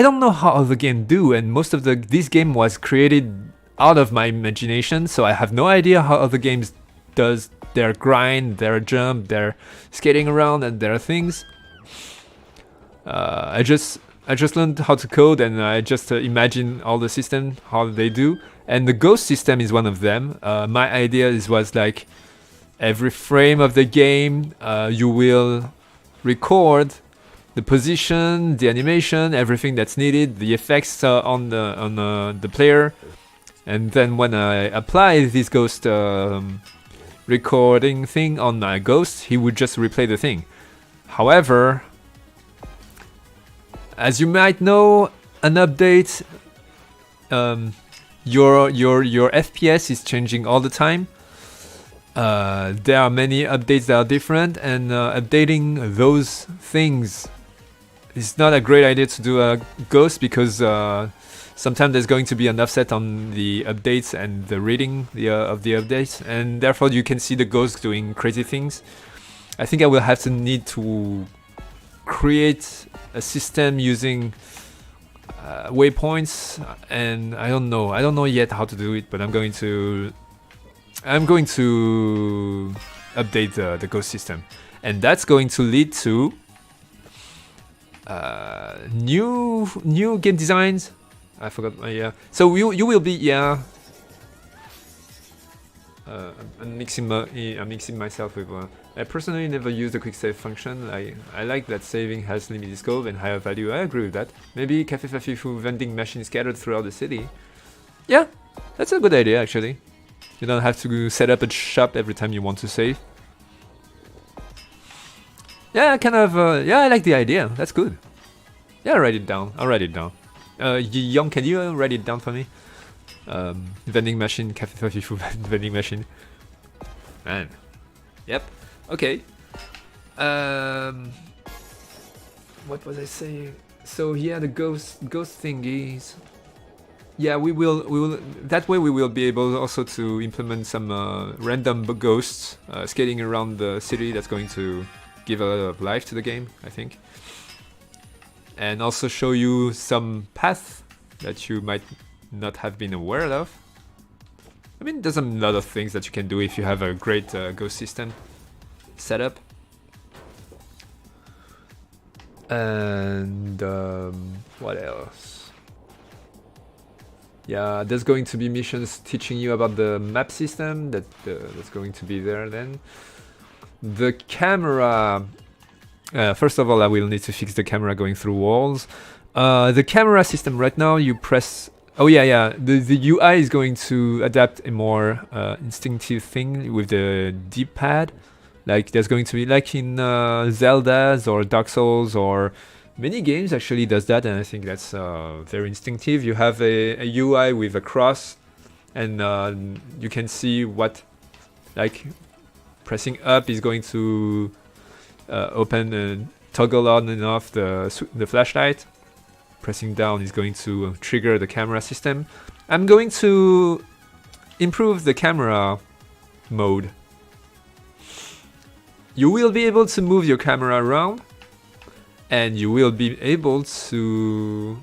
don't know how the game do, and most of this game was created out of my imagination, so I have no idea how other games does their grind, their jump, their skating around, and their things. I just learned how to code, and I just imagine all the system how they do, and the ghost system is one of them. My idea was like every frame of the game, you will record the position, the animation, everything that's needed, the effects on the player, and then when I apply this ghost recording thing on my ghost, he would just replay the thing. However, as you might know, an update, your FPS is changing all the time. There are many updates that are different, and updating those things is not a great idea to do a ghost, because sometimes there's going to be an offset on the updates and the reading of the updates, and therefore you can see the ghost doing crazy things. I think I will have to need to create a system using waypoints, and I don't know yet how to do it, but I'm going to update the ghost system, and that's going to lead to new game designs. I forgot. Yeah. So you will be I'm mixing myself with. I personally never use the quick save function. I like that saving has limited scope and higher value. I agree with that. Maybe Café Fafifu vending machines scattered throughout the city. Yeah, that's a good idea actually. You don't have to set up a shop every time you want to save. Yeah, kind of. Yeah, I like the idea. That's good. Yeah, write it down. I'll write it down. Young, can you write it down for me? Vending machine, Café Fafifu vending machine. Man. Yep. Okay. What was I saying? So yeah, the ghost thingies. Yeah, we will. That way, we will be able also to implement some random ghosts skating around the city. That's going to give a lot of life to the game, I think, and also show you some paths that you might not have been aware of. I mean, there's a lot of things that you can do if you have a great ghost system set up. And what else? Yeah, there's going to be missions teaching you about the map system that's going to be there then. The camera. First of all, I will need to fix the camera going through walls. The camera system right now, you press. Oh yeah. The UI is going to adapt a more instinctive thing with the D-pad. Like there's going to be like in Zelda's or Dark Souls or many games actually does that, and I think that's very instinctive. You have a UI with a cross, and you can see what, like, pressing up is going to open toggle on and off the flashlight. Pressing down is going to trigger the camera system. I'm going to improve the camera mode. You will be able to move your camera around, and you will be able to...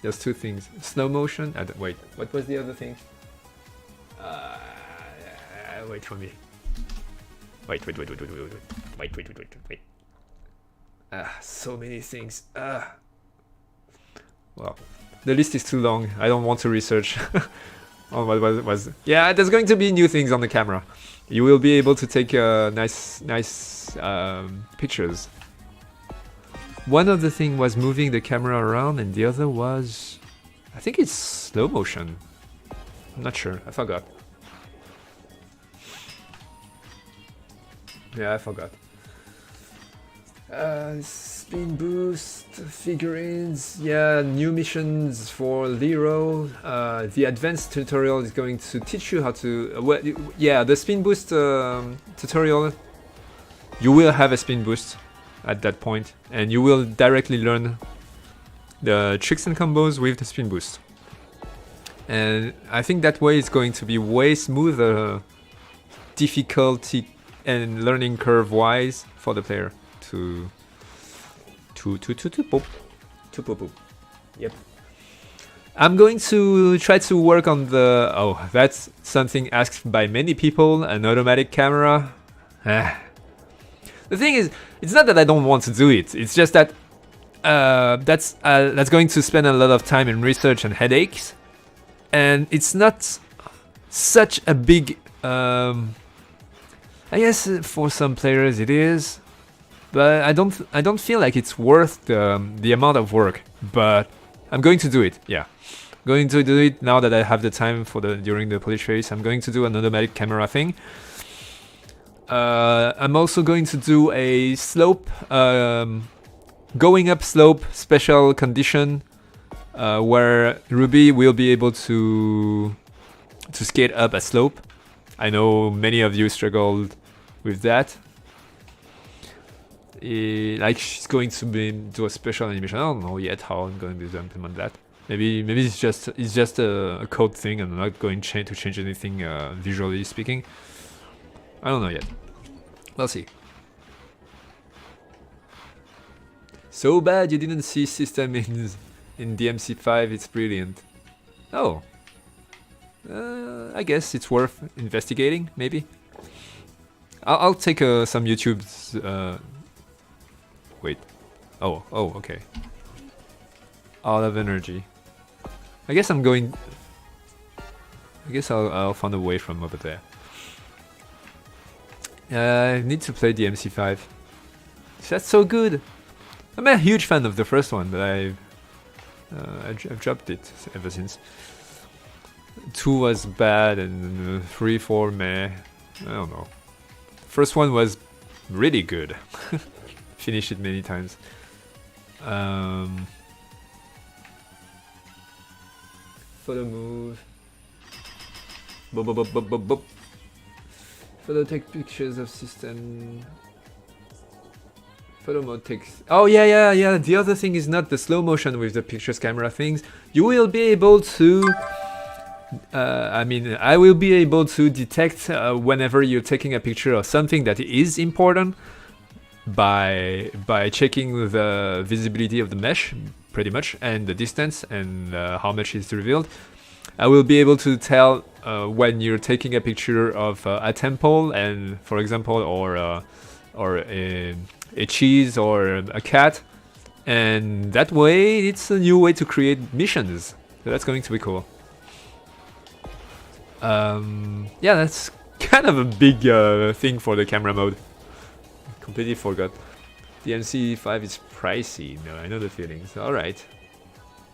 There's two things. Slow motion. Wait, what was the other thing? Wait for me. Wait. So many things. Well, the list is too long. I don't want to research on what was. Yeah, there's going to be new things on the camera. You will be able to take nice pictures. One of the things was moving the camera around, and the other was, I think it's slow motion. I'm not sure. I forgot. Yeah, I forgot. Spin boost, figurines, yeah, new missions for Lero. The advanced tutorial is going to teach you how to... yeah, the spin boost tutorial, you will have a spin boost at that point, and you will directly learn the tricks and combos with the spin boost. And I think that way it's going to be way smoother difficulty and learning curve wise for the player to pop. Yep. I'm going to try to work on the... Oh, that's something asked by many people, an automatic camera. The thing is, it's not that I don't want to do it, it's just that that's going to spend a lot of time in research and headaches, and it's not such a big... I guess for some players it is, but I don't feel like it's worth the amount of work. But I'm going to do it. Yeah, I'm going to do it now that I have the time for during the polish race. I'm going to do an automatic camera thing. I'm also going to do a slope, going up slope special condition, where Ruby will be able to skate up a slope. I know many of you struggled with that. Like she's going to do a special animation. I don't know yet how I'm going to implement that. Maybe it's just a code thing, and I'm not going to change anything visually speaking. I don't know yet. We'll see. So bad you didn't see system in DMC5. It's brilliant. Oh. I guess it's worth investigating, maybe. I'll take some YouTube's... wait. Oh, okay. Out of energy. I guess I'm going... I guess I'll find a way from over there. I need to play DMC5. That's so good! I'm a huge fan of the first one, but I've dropped it ever since. 2 was bad, and 3, 4, meh. I don't know. First one was really good. Finished it many times. Photo move. Bop. Photo take pictures of system. Photo mode takes... Oh yeah. The other thing is not the slow motion with the pictures camera things. You will be able to... I will be able to detect whenever you're taking a picture of something that is important by checking the visibility of the mesh, pretty much, and the distance, and how much is revealed. I will be able to tell when you're taking a picture of a temple, and for example, or a cheese or a cat, and that way it's a new way to create missions. So that's going to be cool. Yeah, that's kind of a big thing for the camera mode. Completely forgot. The MC5 is pricey. No, I know the feelings. Alright.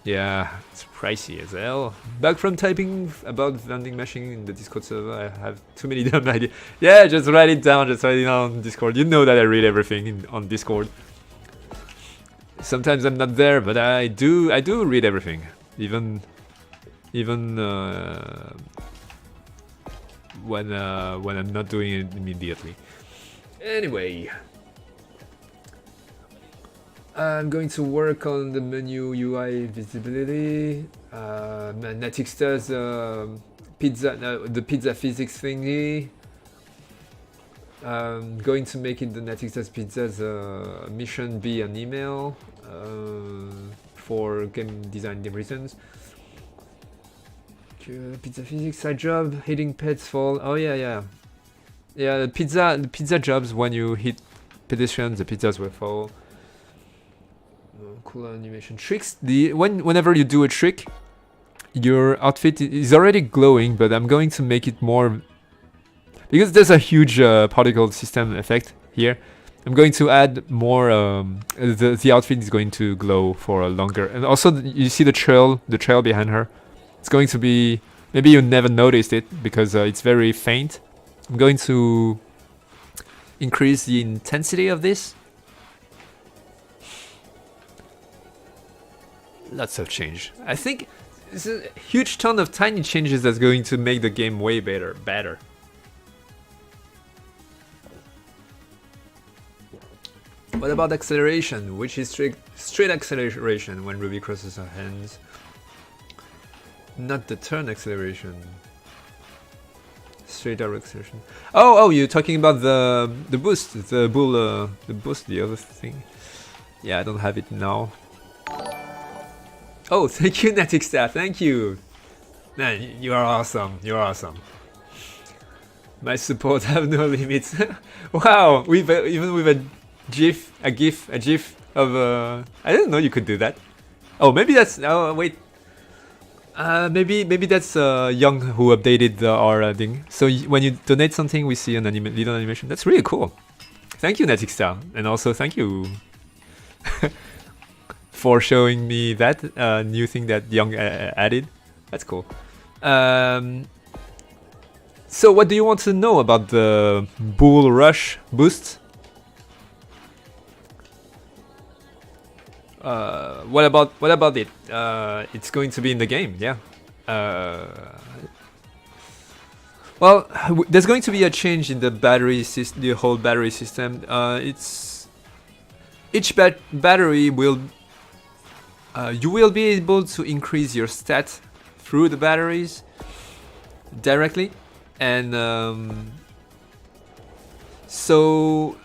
Yeah, it's pricey as hell. Back from typing about vending machine in the Discord server, I have too many damn ideas. Yeah, just write it down, on Discord. You know that I read everything on Discord. Sometimes I'm not there, but I do read everything. Even when I'm not doing it immediately. Anyway, I'm going to work on the menu UI visibility. Natix does the pizza physics thingy. Going to make it the Natix's Pizza's mission be an email for game design reasons. Pizza physics side job, hitting pets fall. Oh yeah. The pizza jobs, when you hit pedestrians, the pizzas will fall. Cool animation tricks. Whenever you do a trick, your outfit is already glowing, but I'm going to make it more, because there's a huge particle system effect here. I'm going to add more. The outfit is going to glow for a longer, and also you see the trail behind her. It's going to be, maybe you never noticed it because it's very faint. I'm going to increase the intensity of this. Lots of change. I think it's a huge ton of tiny changes that's going to make the game way better. What about acceleration? Which is straight acceleration when Ruby crosses her hands. Not the turn acceleration. Straight arrow acceleration. Oh, you're talking about the boost, the boost, the other thing. Yeah, I don't have it now. Oh, thank you, Natic Staff. Thank you. Man, you are awesome. You're awesome. My support have no limits. Wow, even with a GIF of I didn't know you could do that. Oh, maybe that's. Oh, wait. Maybe that's Young who updated our thing. So when you donate something, we see an little animation. That's really cool. Thank you, Natic Star, and also thank you for showing me that new thing that Young added. That's cool. So what do you want to know about the Bull Rush boost? What about it? It's going to be in the game, yeah. Well, there's going to be a change in the battery system, the whole battery system. Each battery will you will be able to increase your stat through the batteries directly, and so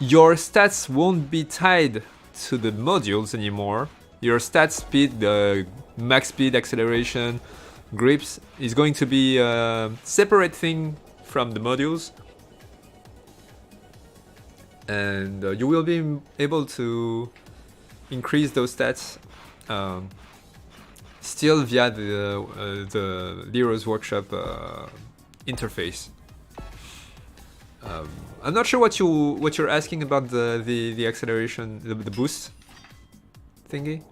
your stats won't be tied to the modules anymore. Your stat speed, the max speed, acceleration, grips is going to be a separate thing from the modules, and you will be able to increase those stats still via the Leroy's Workshop interface. I'm not sure what you're asking about the acceleration, the boost thingy.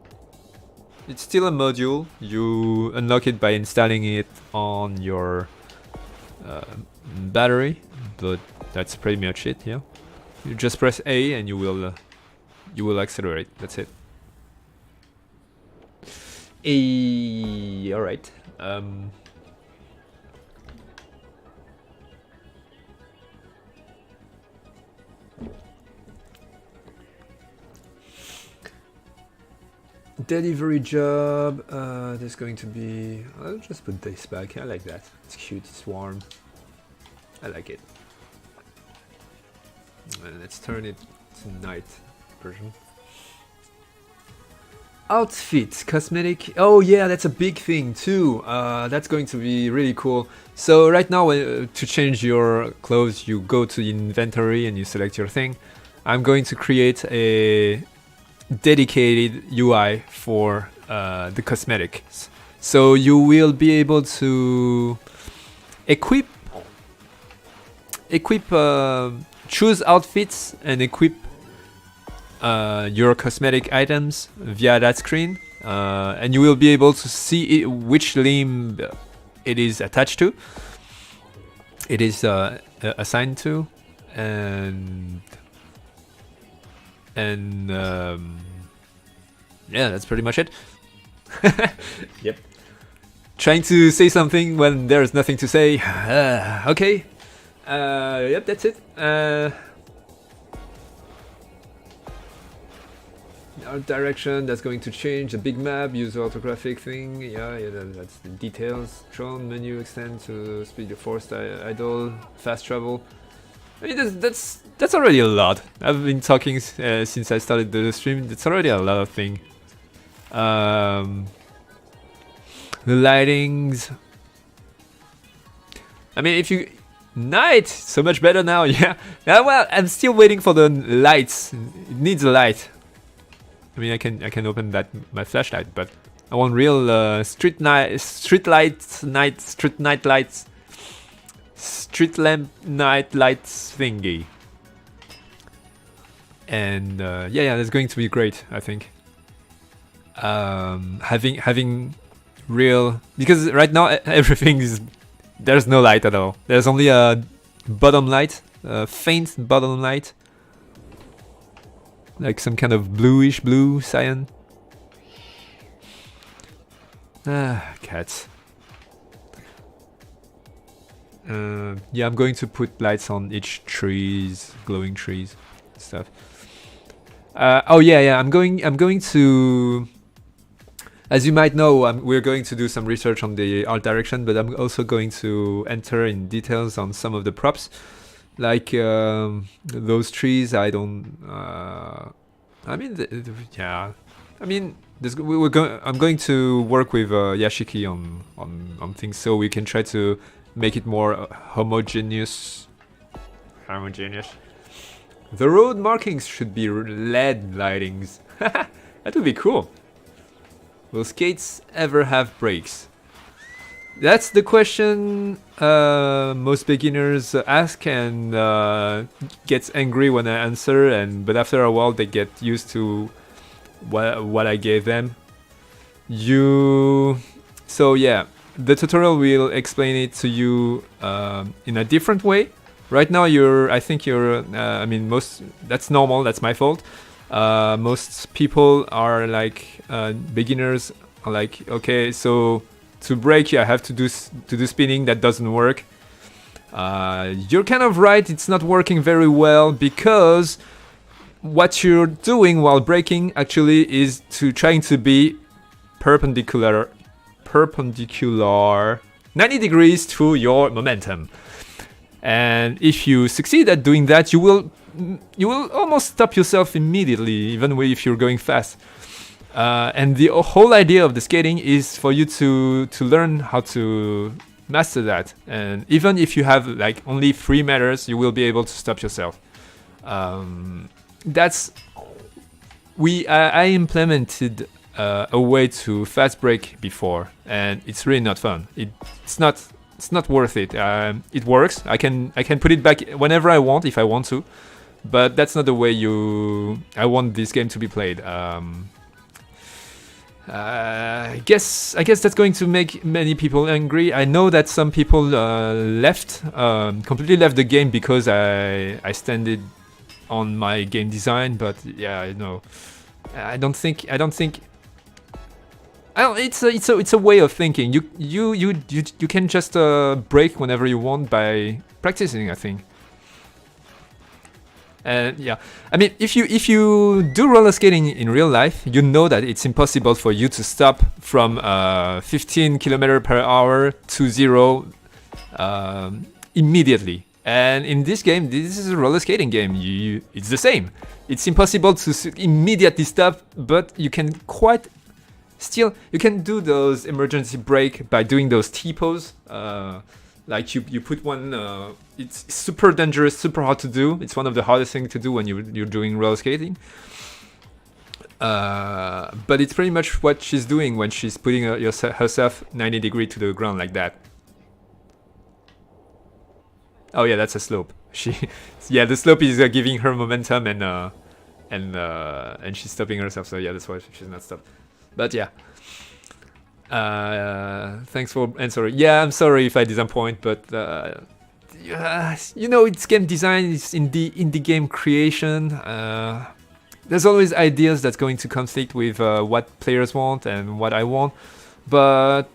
It's still a module. You unlock it by installing it on your battery, but that's pretty much it. Yeah, you just press A and you will accelerate. That's it. All right. Delivery job. There's going to be. I'll just put this back. I like that. It's cute. It's warm. I like it. Let's turn it to night version. Outfit, cosmetic. Oh yeah, that's a big thing too. That's going to be really cool. So right now, to change your clothes, you go to inventory and you select your thing. I'm going to create a dedicated UI for the cosmetics. So you will be able to equip, choose outfits and equip your cosmetic items via that screen, and you will be able to see which limb it is attached to, it is assigned to, and yeah, that's pretty much it. Yep. Trying to say something when there's nothing to say. Okay. Yep, that's it. art direction that's going to change. A big map, user orthographic thing. Yeah, that's the details. Drone menu extend to speed your forced idle, fast travel. I mean, that's already a lot. I've been talking since I started the stream. It's already a lot of things. The lightings. I mean, if you night, so much better now. Yeah. Well, I'm still waiting for the lights. It needs a light. I mean, I can open that my flashlight, but I want real street night lights, street lamp night lights thingy. And yeah, that's going to be great, I think. Having real, because right now everything is, there's no light at all. There's only a bottom light, a faint bottom light, like some kind of bluish blue cyan. Cats. Yeah, I'm going to put lights on each trees, glowing trees, stuff. Oh yeah, I'm going to. As you might know, we're going to do some research on the art direction, but I'm also going to enter in details on some of the props, like those trees. I don't. I mean, yeah. I mean, I'm going to work with Yashiki on things, so we can try to make it more homogeneous. The road markings should be LED lightings. That would be cool. Will skates ever have brakes? That's the question most beginners ask and gets angry when I answer, but after a while they get used to what I gave them. So yeah, the tutorial will explain it to you in a different way. Right now I mean, that's normal, that's my fault. Most people are like beginners are like, okay, so to brake I have to do spinning. That doesn't work. You're kind of right, it's not working very well, because what you're doing while braking actually is trying to be perpendicular 90 degrees to your momentum. And if you succeed at doing that, you will almost stop yourself immediately, even if you're going fast. And the whole idea of the skating is for you to learn how to master that. And even if you have like only 3 meters, you will be able to stop yourself. I implemented a way to fast brake before, and it's really not fun. It's not worth it. It works. I can put it back whenever I want if I want to, but that's not the way I want this game to be played. I guess that's going to make many people angry. I know that some people completely left the game because I standed on my game design. But yeah, no, I don't think. It's a way of thinking. You can just brake whenever you want by practicing, I think. And yeah, I mean, if you do roller skating in real life, you know that it's impossible for you to stop from 15 km/h to 0 immedately. And in this game, this is a roller skating game. It's the same. It's impossible to immediately stop, but you can you can do those emergency brake by doing those T-pose. Like you put one, it's super dangerous, super hard to do. It's one of the hardest things to do when you're doing roller skating. But it's pretty much what she's doing when she's putting herself 90 degrees to the ground like that. Oh yeah, that's a slope. The slope is giving her momentum and she's stopping herself. So yeah, that's why she's not stopped. But yeah. Thanks for answering. Yeah, I'm sorry if I disappoint, but it's game design, it's indie game creation. There's always ideas that's going to conflict with what players want and what I want, but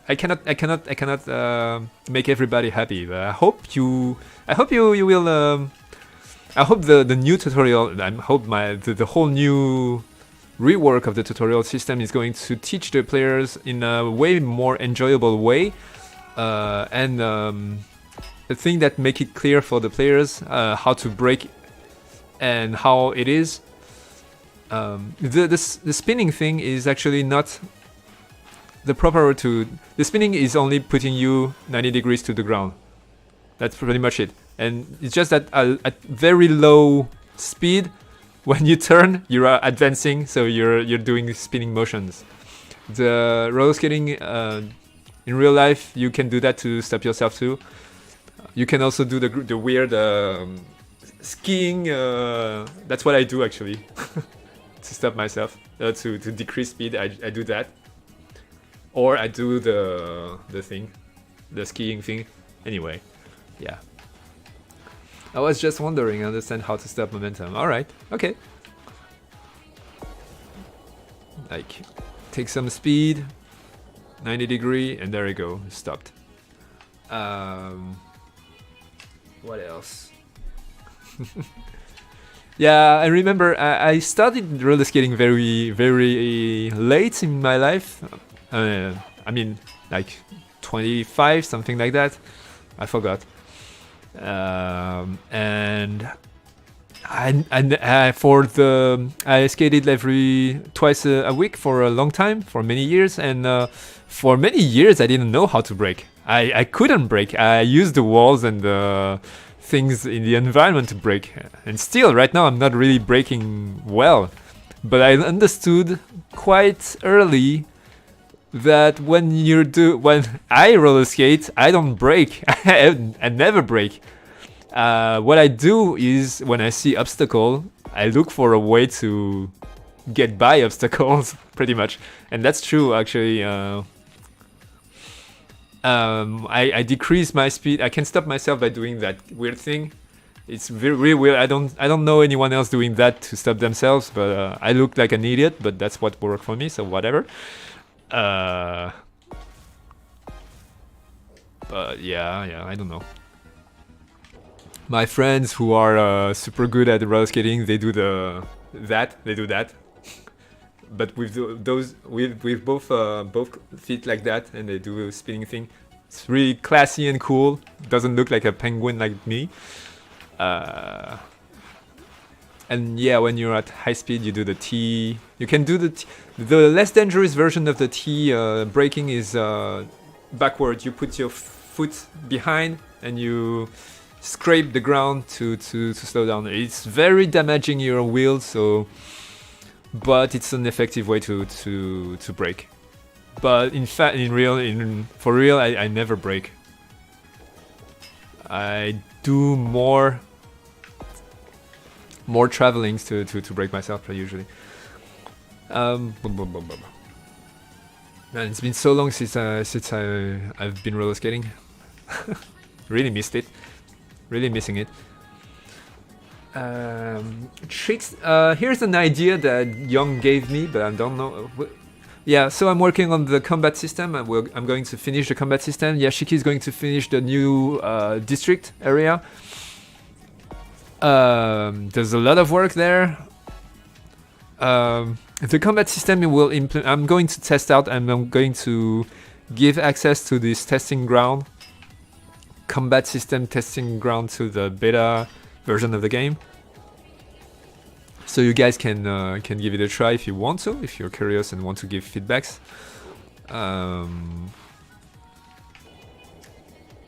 I cannot make everybody happy. But I hope you will I hope the new tutorial, I hope the whole new rework of the tutorial system is going to teach the players in a way more enjoyable way, and a thing that make it clear for the players how to break and how it is. The spinning thing is actually not the proper way to. The spinning is only putting you 90 degrees to the ground. That's pretty much it. And it's just that at very low speed, when you turn, you are advancing, so you're doing spinning motions. The roller skating in real life, you can do that to stop yourself too. You can also do the weird skiing. That's what I do actually to stop myself, to decrease speed. I do that, or I do the thing, the skiing thing. Anyway, yeah. I was just wondering, understand how to stop momentum. Alright, okay. Like, take some speed, 90 degree, and there you go, stopped. What else? Yeah, I remember I started roller skating very, very late in my life. I mean, like 25, something like that. I forgot. And I skated twice a week for a long time, for many years, and for many years I didn't know how to brake. I couldn't brake. I used the walls and the things in the environment to brake, and still right now I'm not really braking well, but I understood quite early that when I roller skate, I don't brake. I never brake. What I do is when I see obstacle, I look for a way to get by obstacles, pretty much, and that's true actually. I decrease my speed. I can stop myself by doing that weird thing. It's really weird. I don't know anyone else doing that to stop themselves, but I look like an idiot. But that's what worked for me, so whatever. But yeah, I don't know. My friends who are super good at roller skating, they do that. But with with both feet like that, and they do a spinning thing. It's really classy and cool. Doesn't look like a penguin like me. And yeah, when you're at high speed, you do the T. You can do the less dangerous version of the T braking is backward. You put your foot behind and you scrape the ground to slow down. It's very damaging your wheels, so. But it's an effective way to brake. But in fact, for real, I never brake. I do more travelings to brake myself usually. Man, it's been so long since I've been roller skating. Really missed it. Really missing it. Tricks. Here's an idea that Young gave me, but I don't know. Yeah, so I'm working on the combat system. I'm going to finish the combat system. Yashiki is going to finish the new district area. There's a lot of work there. The combat system will I'm going to test out, and I'm going to give access to this testing ground, combat system testing ground, to the beta version of the game. So you guys can give it a try if you want to, if you're curious and want to give feedbacks.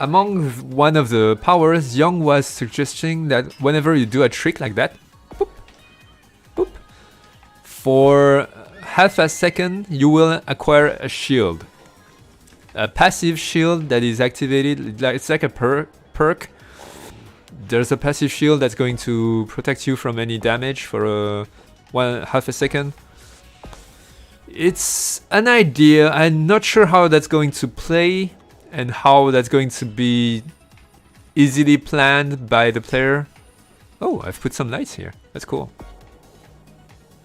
Among one of the powers, Young was suggesting that whenever you do a trick like that, boop, boop, for half a second you will acquire a shield. A passive shield that is activated. It's like a perk. There's a passive shield that's going to protect you from any damage for half a second. It's an idea. I'm not sure how that's going to play and how that's going to be easily planned by the player. Oh, I've put some lights here. That's cool.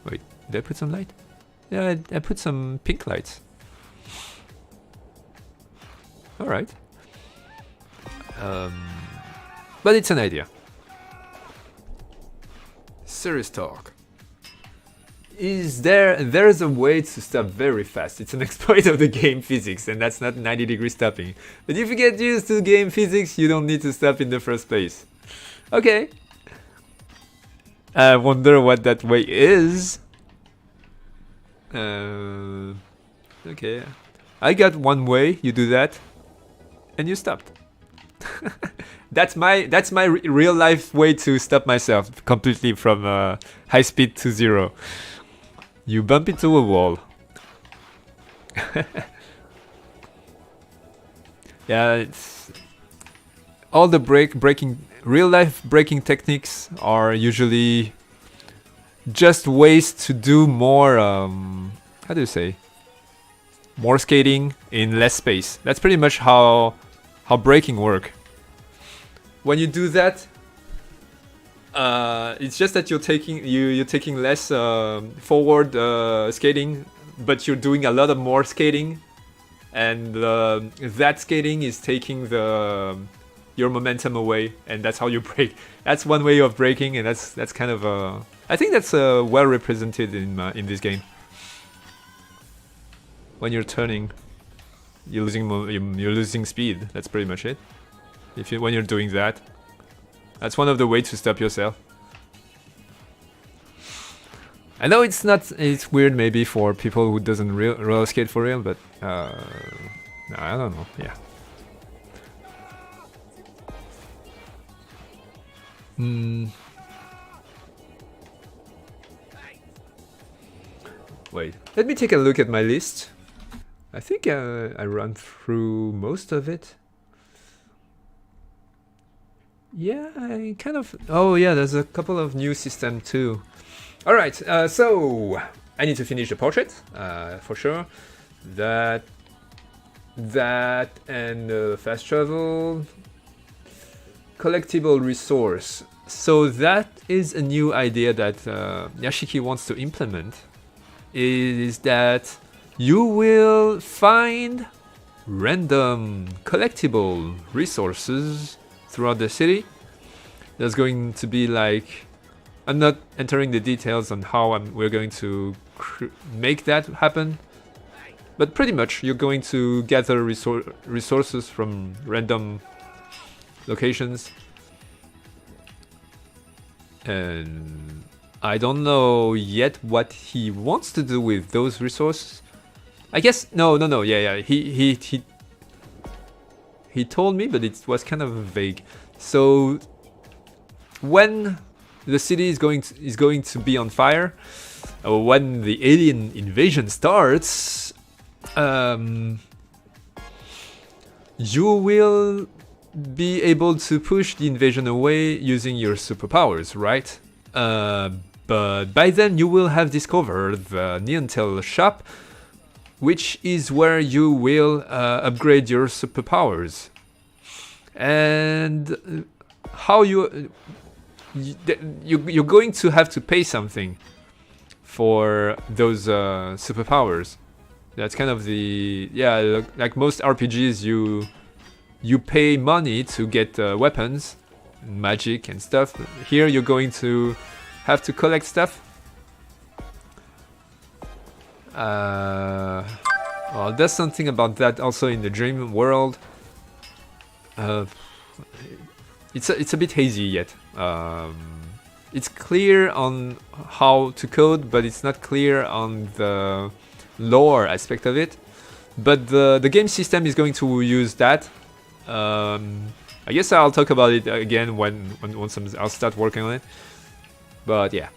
Wait, did I put some light? Yeah, I put some pink lights. Alright. But it's an idea. Serious talk. There's a way to stop very fast. It's an exploit of the game physics, and that's not 90-degree stopping. But if you get used to game physics, you don't need to stop in the first place. Okay. I wonder what that way is. Okay. I got one way, you do that, and you stopped. That's my real life way to stop myself completely from high speed to 0. You bump into a wall. Yeah, it's all the real life braking techniques are usually just ways to do more how do you say? More skating in less space. That's pretty much how braking work. When you do that, it's just that you're taking less forward skating, but you're doing a lot of more skating, and that skating is taking your momentum away, and that's how you brake. That's one way of braking, and that's kind of I think that's well represented in this game. When you're turning, you're losing speed. That's pretty much it. When you're doing that. That's one of the ways to stop yourself. I know it's weird maybe for people who doesn't roller skate for real, but I don't know. Yeah. Wait, let me take a look at my list. I think I ran through most of it. Yeah, I kind of... Oh yeah, there's a couple of new systems too. Alright, so I need to finish the portrait, for sure. That and fast travel. Collectible resource. So that is a new idea that Yashiki wants to implement. Is that you will find random collectible resources throughout the city. There's going to be like, I'm not entering the details on how we're going to make that happen, but pretty much you're going to gather resources from random locations, and I don't know yet what he wants to do with those resources. I guess no, yeah, he told me, but it was kind of vague. So when the city is going to be on fire, when the alien invasion starts, you will be able to push the invasion away using your superpowers, right? But by then you will have discovered the Neantel shop, which is where you will upgrade your superpowers. And how you're going to have to pay something for those superpowers. That's kind of the like most RPGs, you pay money to get weapons, magic and stuff. Here you're going to have to collect stuff. Well, there's something about that also in the Dream World. It's a bit hazy yet. It's clear on how to code, but it's not clear on the lore aspect of it. But the game system is going to use that. I guess I'll talk about it again once I'll start working on it. But yeah.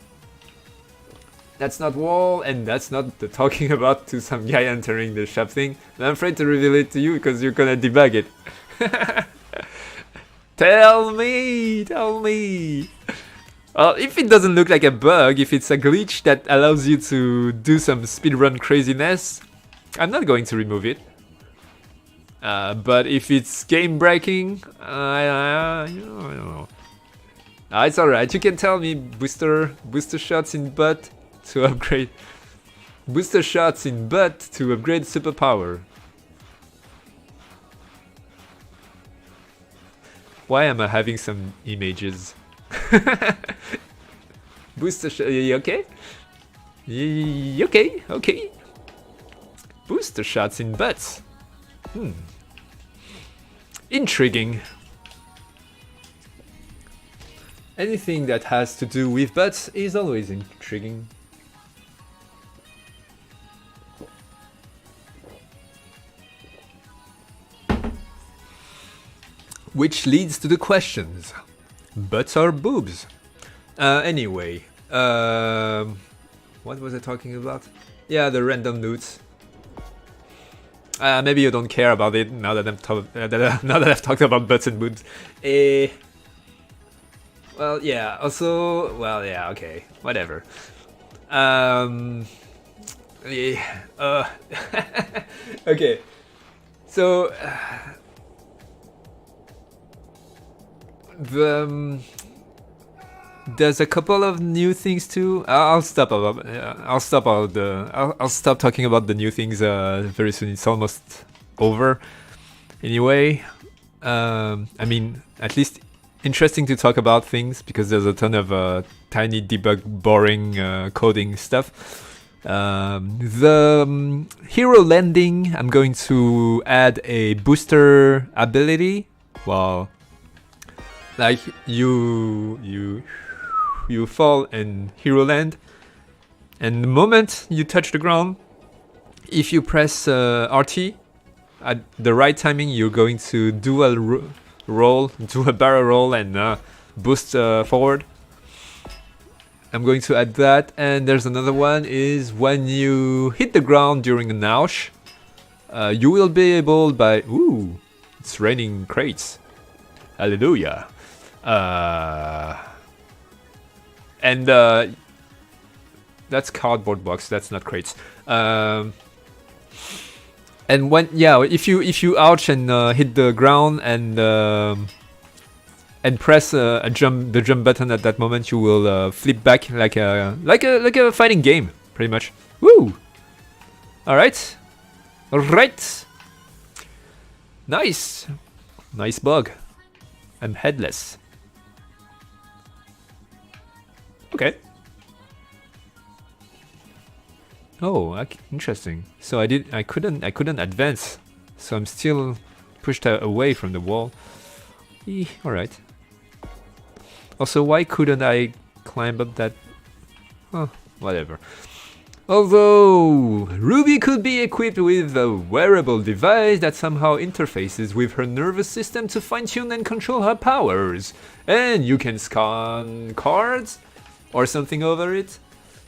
That's not wall, and that's not the talking about to some guy entering the shop thing. And I'm afraid to reveal it to you because you're gonna debug it. Tell me! Well, if it doesn't look like a bug, if it's a glitch that allows you to do some speedrun craziness, I'm not going to remove it. But if it's game breaking, I don't know. It's alright, you can tell me booster shots in butt to upgrade. Booster shots in butt to upgrade superpower. Why am I having some images? Booster shot. Okay. Okay. Okay. Booster shots in butts. Intriguing. Anything that has to do with butts is always intriguing. Which leads to the questions. Butts or boobs? Anyway, what was I talking about? Yeah, the random loot. Maybe you don't care about it now that now that I've talked about butts and boobs. Well, yeah. Also, well, yeah. Okay, whatever. Yeah, okay. So there's a couple of new things too. I'll stop talking about the new things very soon. It's almost over. Anyway, I mean, at least interesting to talk about things because there's a ton of tiny debug, boring coding stuff. The hero landing, I'm going to add a booster ability. Well, like you fall and hero land, and the moment you touch the ground, if you press RT at the right timing, you're going to do a roll, do a barrel roll, and boost forward. I'm going to add that, and there's another one is when you hit the ground during an ouch, you will be able by it's raining crates. Hallelujah. And that's cardboard box. That's not crates. And when if you ouch and hit the ground and press the jump button at that moment, you will flip back like a fighting game, pretty much. Woo! All right. Nice bug. I'm headless. Okay. Oh, interesting. So I couldn't advance. So I'm still pushed away from the wall. All right. Also, why couldn't I climb up that? Oh, whatever. Although Ruby could be equipped with a wearable device that somehow interfaces with her nervous system to fine-tune and control her powers, and you can scan cards or something over it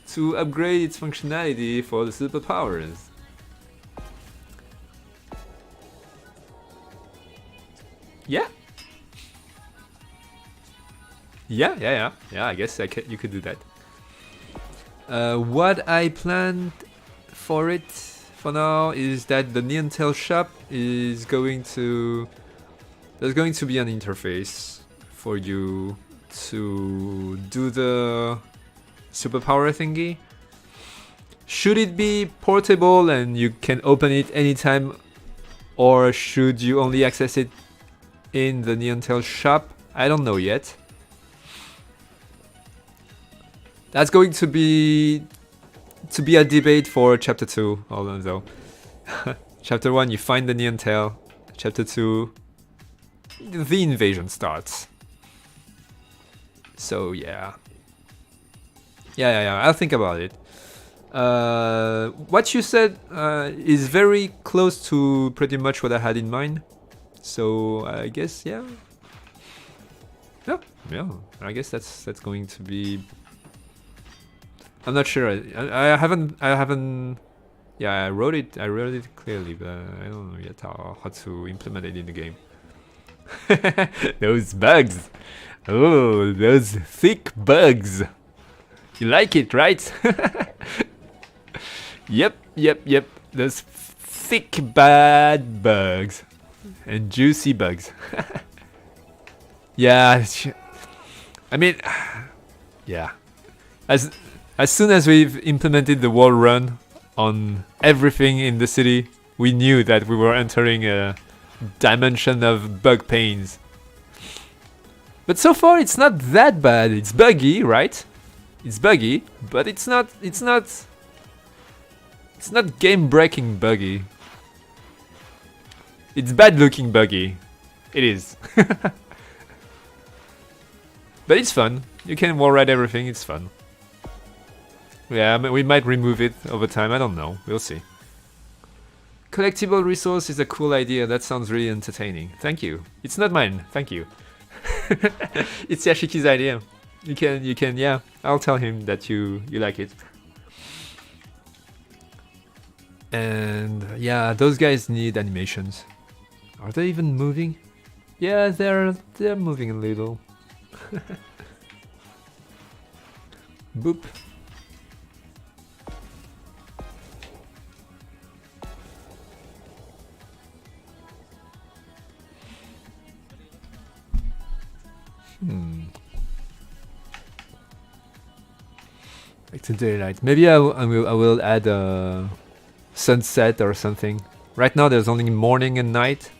to upgrade its functionality for the superpowers. Yeah. I guess you could do that. What I planned for it for now is that the Neon Tail shop is going to... There's going to be an interface for you to do the superpower thingy. Should it be portable and you can open it anytime, or should you only access it in the Neon Tail shop? I don't know yet. That's going to be a debate for chapter 2, although chapter 1 you find the Neon Tail, chapter 2 the invasion starts. So yeah, I'll think about it. What you said is very close to pretty much what I had in mind. So I guess yeah. I guess that's going to be. I'm not sure. I haven't. Yeah, I wrote it clearly, but I don't know yet how to implement it in the game. Those bugs. Oh, those thick bugs. You like it, right? Yep. Those thick bad bugs and juicy bugs. Yeah. I mean, yeah. As soon as we've implemented the wall run on everything in the city, we knew that we were entering a dimension of bug pains. But so far it's not that bad. It's buggy, right? It's buggy, but it's not game-breaking buggy. It's bad-looking buggy. It is. But it's fun. You can wall-ride everything, it's fun. Yeah, we might remove it over time, I don't know. We'll see. Collectible resource is a cool idea. That sounds really entertaining. Thank you. It's not mine. Thank you. It's Yashiki's idea. You can, yeah. I'll tell him that you like it. And yeah, those guys need animations. Are they even moving? Yeah, they're moving a little. Boop. Back to daylight. Maybe I will add a sunset or something. Right now there's only morning and night.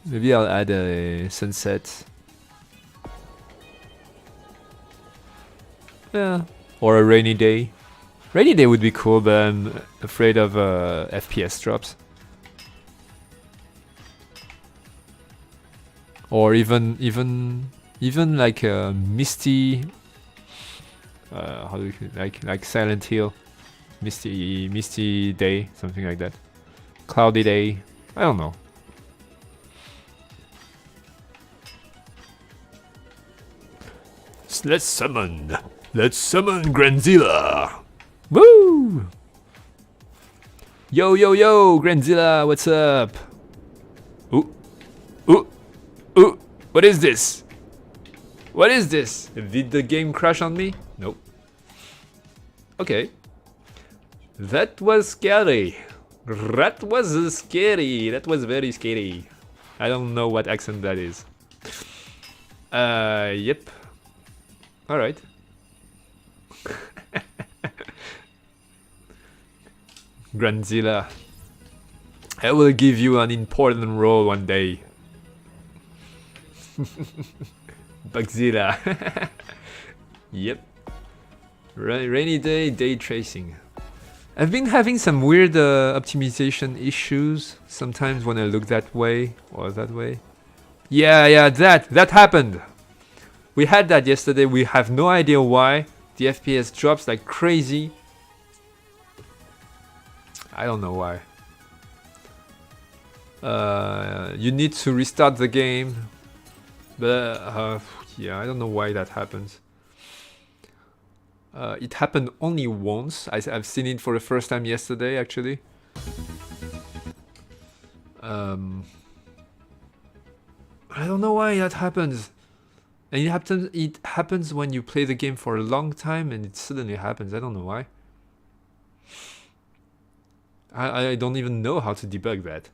Maybe I'll add a sunset. Yeah. Or a rainy day. Rainy day would be cool, but I'm afraid of FPS drops. Or even like a misty, how do you like Silent Hill, misty day, something like that, cloudy day. I don't know. Let's summon Granzilla. Woo! Yo, Granzilla, what's up? Ooh. Ooh, what is this? What is this? Did the game crash on me? Nope. Okay. That was scary. That was scary. That was very scary. I don't know what accent that is. Yep. Alright. Granzilla. I will give you an important role one day. Bugzilla. Yep. Rainy day, day tracing. I've been having some weird optimization issues sometimes when I look that way or that way. Yeah, that happened. We had that yesterday. We have no idea why. The FPS drops like crazy. I don't know why. You need to restart the game. But yeah, I don't know why that happens. It happened only once. I've seen it for the first time yesterday, actually. I don't know why that happens. And it happens when you play the game for a long time, and it suddenly happens. I don't know why. I don't even know how to debug that.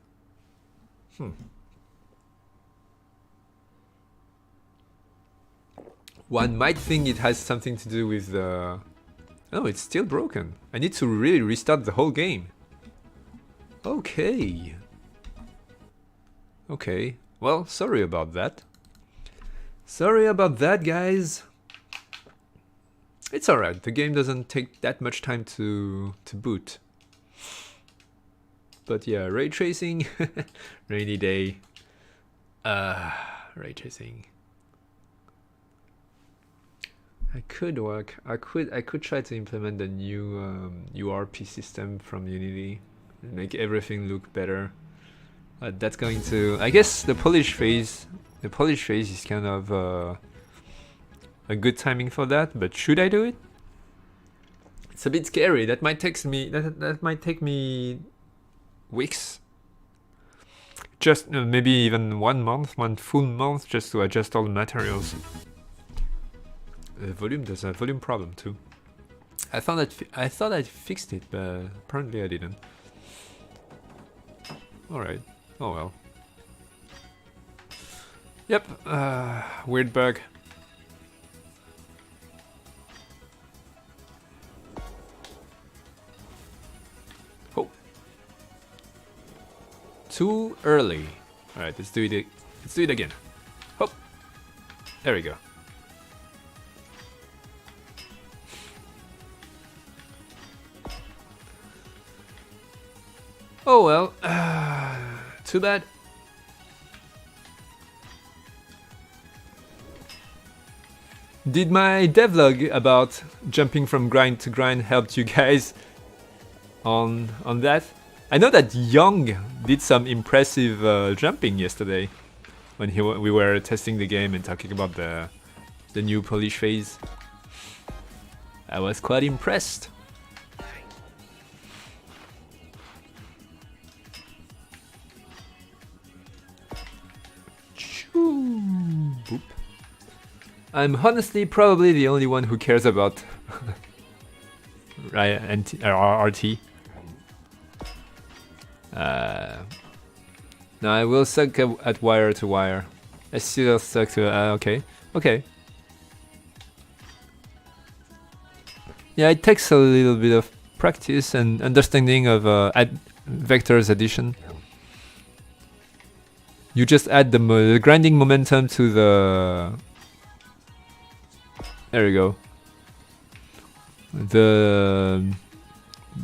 One might think it has something to do with the... Oh, it's still broken. I need to really restart the whole game. Okay. Okay. Well, sorry about that. Sorry about that, guys. It's alright. The game doesn't take that much time to boot. But yeah, ray tracing. Rainy day. Ray tracing. I could try to implement a new URP system from Unity and make everything look better. That's going to, I guess, the polish phase is kind of a good timing for that. But should I do it? It's a bit scary. That might take me. That might take me weeks. Just maybe even 1 month, one full month, just to adjust all the materials. Volume, there's a volume problem too. I thought I fixed it, but apparently I didn't. Alright. Oh well. Yep. Weird bug. Oh. Too early. Alright, let's do it. Let's do it again. Oh. There we go. Oh well, too bad. Did my devlog about jumping from grind to grind help you guys on that? I know that Young did some impressive jumping yesterday when we were testing the game and talking about the new polish phase. I was quite impressed. Boop. I'm honestly probably the only one who cares about RT. No, I will suck at wire to wire. I still suck to. Okay. Yeah, it takes a little bit of practice and understanding of vectors addition. You just add the grinding momentum to the. There you go. The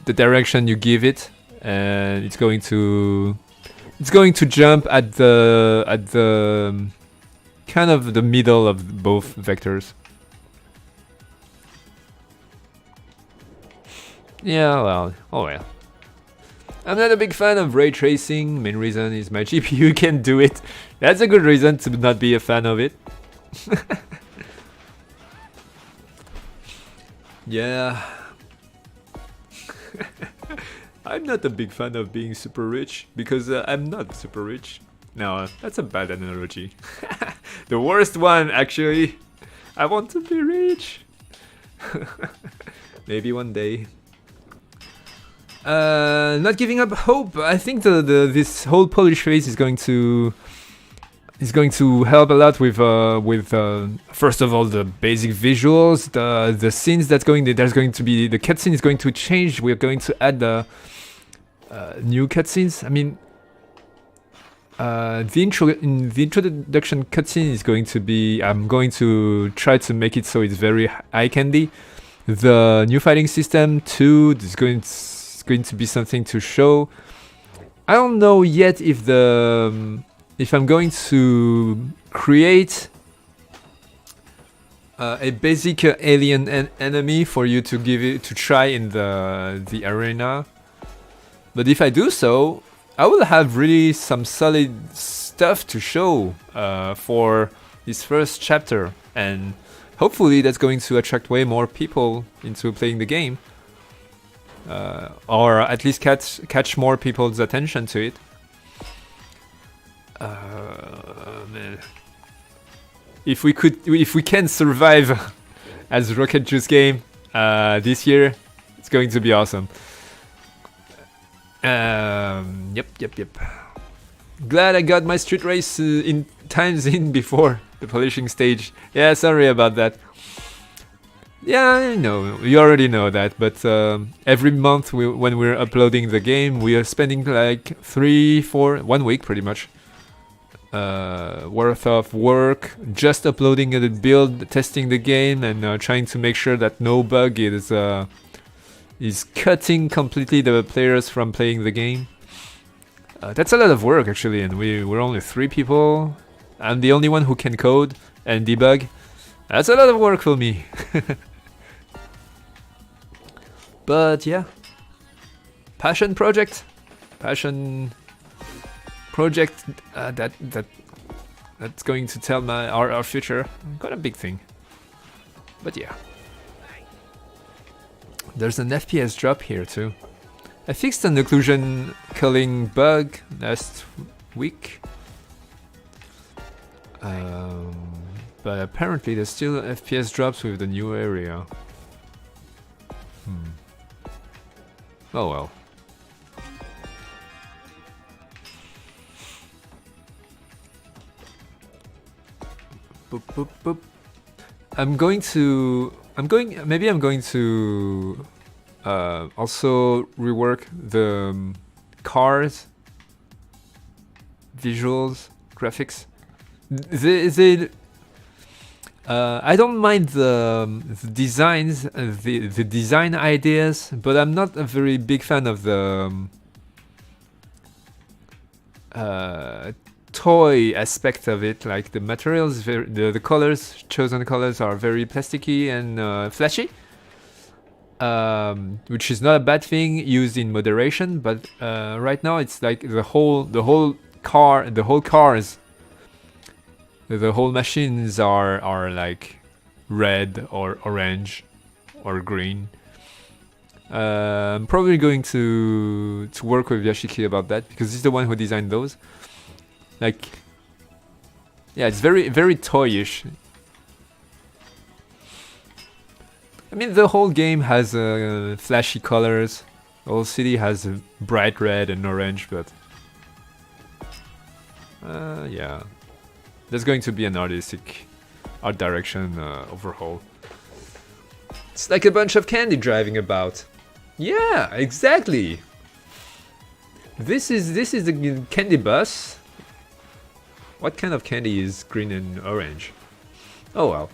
direction you give it, and it's going to jump at the kind of the middle of both vectors. Yeah, well, oh well. I'm not a big fan of ray tracing. Main reason is my GPU can't do it. That's a good reason to not be a fan of it. Yeah. I'm not a big fan of being super rich because I'm not super rich. No, that's a bad analogy. The worst one, actually. I want to be rich. Maybe one day. Not giving up hope. I think this whole Polish phase is going to help a lot with first of all the basic visuals, the scenes there's going to be the cutscene is going to change. We're going to add the new cutscenes. I mean, the introduction cutscene is going to be. I'm going to try to make it so it's very eye candy. The new fighting system too is going to be something to show. I don't know yet if I'm going to create a basic alien enemy for you to try in the arena. But if I do so, I will have really some solid stuff to show for this first chapter, and hopefully that's going to attract way more people into playing the game, or at least catch more people's attention to it. Man. If we can survive as Rocket Juice game this year, it's going to be awesome. Yep. Glad I got my street race in before the polishing stage. Yeah, sorry about that. Yeah, I know, you already know that, but every month when we're uploading the game, we are spending like 1 week pretty much worth of work just uploading the build, testing the game, and trying to make sure that no bug is cutting completely the players from playing the game. That's a lot of work actually, and we're only 3 people. I'm the only one who can code and debug. That's a lot of work for me. But yeah, passion project that's going to tell our future. Quite a big thing. But yeah, there's an FPS drop here too. I fixed an occlusion culling bug last week, but apparently there's still FPS drops with the new area. Oh well. Boop, boop, boop. I'm going to also rework the cars, visuals, graphics. I don't mind the designs, the design ideas, but I'm not a very big fan of the toy aspect of it. Like the materials, the colors, chosen colors are very plasticky and flashy. Which is not a bad thing used in moderation, but right now it's like the whole machines are like red or orange or green. I'm probably going to work with Yashiki about that because he's the one who designed those. Like, yeah, it's very very toyish. I mean, the whole game has flashy colors. The whole city has a bright red and orange, but yeah, there's going to be an artistic art direction overhaul. It's like a bunch of candy driving about. Yeah, exactly. This is the candy bus. What kind of candy is green and orange? Oh well.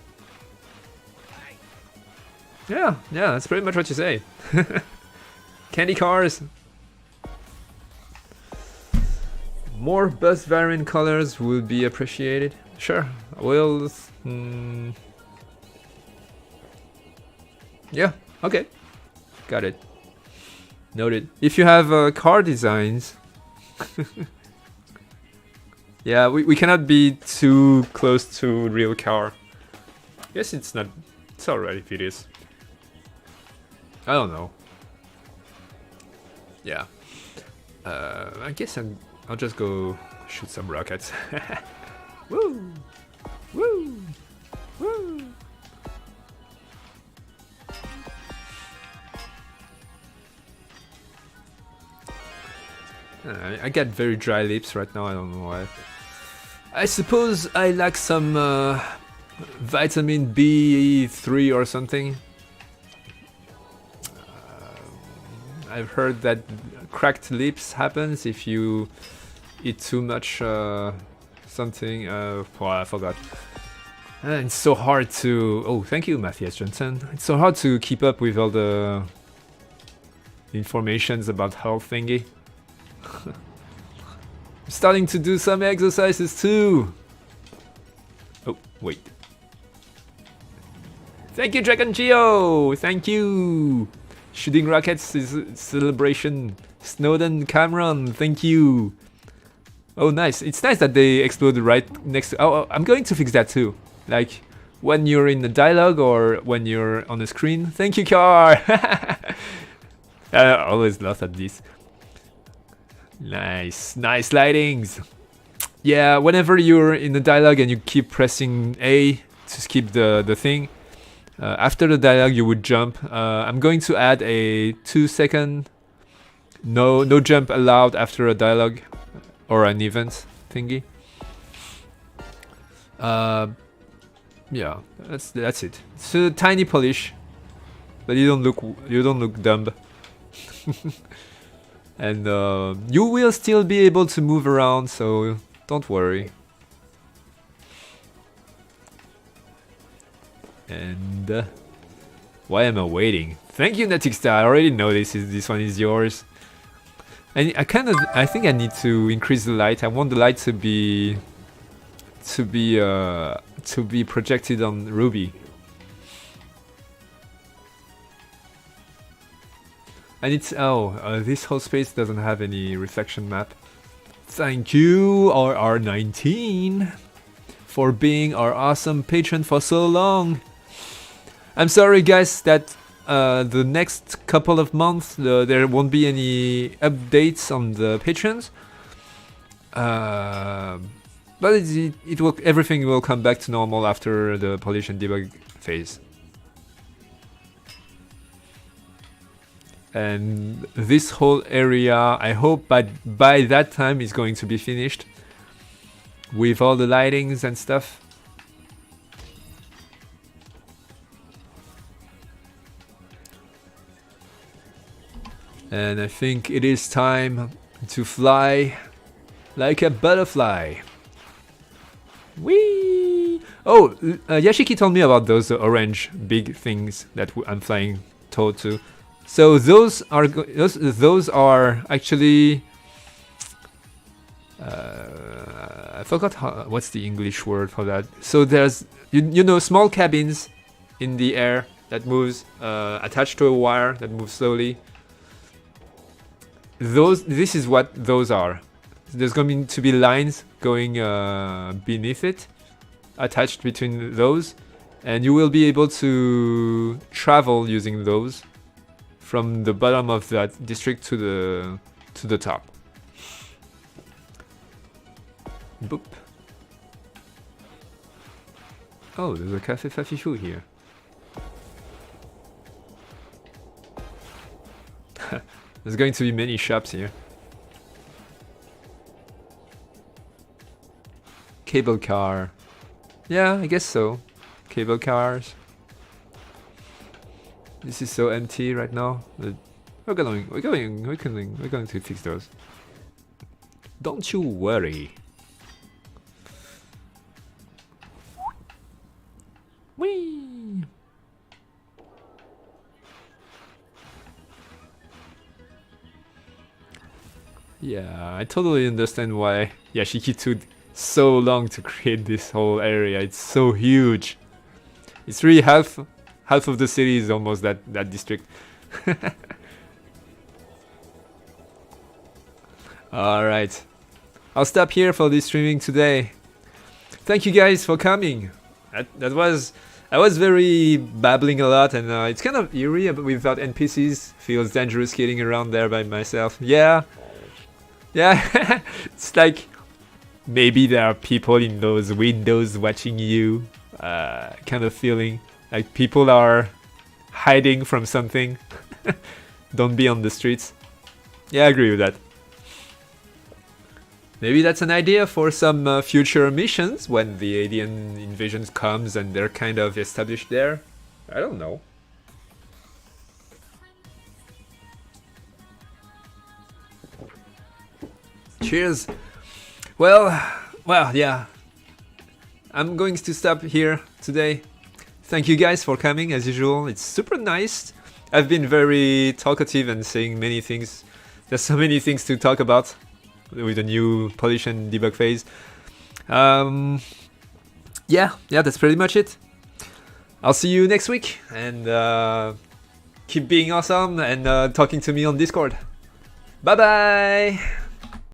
Yeah, that's pretty much what you say. Candy cars. More bus variant colors would be appreciated. Sure, we'll... Yeah, okay. Got it. Noted. If you have car designs... yeah, we cannot be too close to real car. Guess it's not... It's alright if it is. I don't know. Yeah. I guess I'll just go shoot some rockets. Woo! Woo! Woo! I got very dry lips right now, I don't know why. I suppose I lack some vitamin B3 or something. I've heard that cracked lips happens if you eat too much something. Oh, I forgot. And it's so hard to... Oh, thank you, Matthias Johnson. It's so hard to keep up with all the informations about health thingy. I'm starting to do some exercises too. Oh, wait. Thank you, Dragon Geo! Thank you! Shooting rockets is a celebration. Snowden Cameron, thank you. Oh, nice. It's nice that they explode right next to... Oh, I'm going to fix that too. Like, when you're in the dialogue or when you're on the screen. Thank you, Car! I always laugh at this. Nice, nice lightings. Yeah, whenever you're in the dialogue and you keep pressing A to skip the thing, after the dialogue you would jump. I'm going to add a 2-second no jump allowed after a dialogue or an event thingy. Yeah, that's it. It's a tiny polish, but you don't look dumb. And you will still be able to move around, so don't worry. And why am I waiting? Thank you, Natixstar. I already know this one is yours. And I think I need to increase the light. I want the light to be projected on Ruby. And it's this whole space doesn't have any reflection map. Thank you, RR19, for being our awesome patron for so long. I'm sorry, guys, that the next couple of months there won't be any updates on the patrons. But everything will come back to normal after the polish and debug phase. And this whole area, I hope by that time is going to be finished with all the lightings and stuff. And I think it is time to fly like a butterfly. Whee! Oh, Yashiki told me about those orange big things that I'm flying toward to. So those are actually I forgot what's the English word for that. So there's you know, small cabins in the air that moves attached to a wire that moves slowly. This is what those are. There's going to be lines going beneath it, attached between those, and you will be able to travel using those from the bottom of that district to the top. Boop. Oh, there's a Cafe Fafifou here. There's going to be many shops here. Cable car. Yeah, I guess so. Cable cars. This is so empty right now. We're going to fix those. Don't you worry. Whee! Yeah, I totally understand why Yashiki took so long to create this whole area. It's so huge. It's really half of the city is almost that district. Alright. I'll stop here for this streaming today. Thank you guys for coming. I was very babbling a lot, and it's kind of eerie without NPCs. Feels dangerous getting around there by myself. Yeah. It's like maybe there are people in those windows watching you, kind of feeling like people are hiding from something. Don't be on the streets. Yeah, I agree with that. Maybe that's an idea for some future missions when the alien invasion comes and they're kind of established there. I don't know. Cheers. Well, yeah. I'm going to stop here today. Thank you guys for coming as usual. It's super nice. I've been very talkative and saying many things. There's so many things to talk about with the new polish and debug phase. Yeah, that's pretty much it. I'll see you next week, and keep being awesome and talking to me on Discord. Bye bye!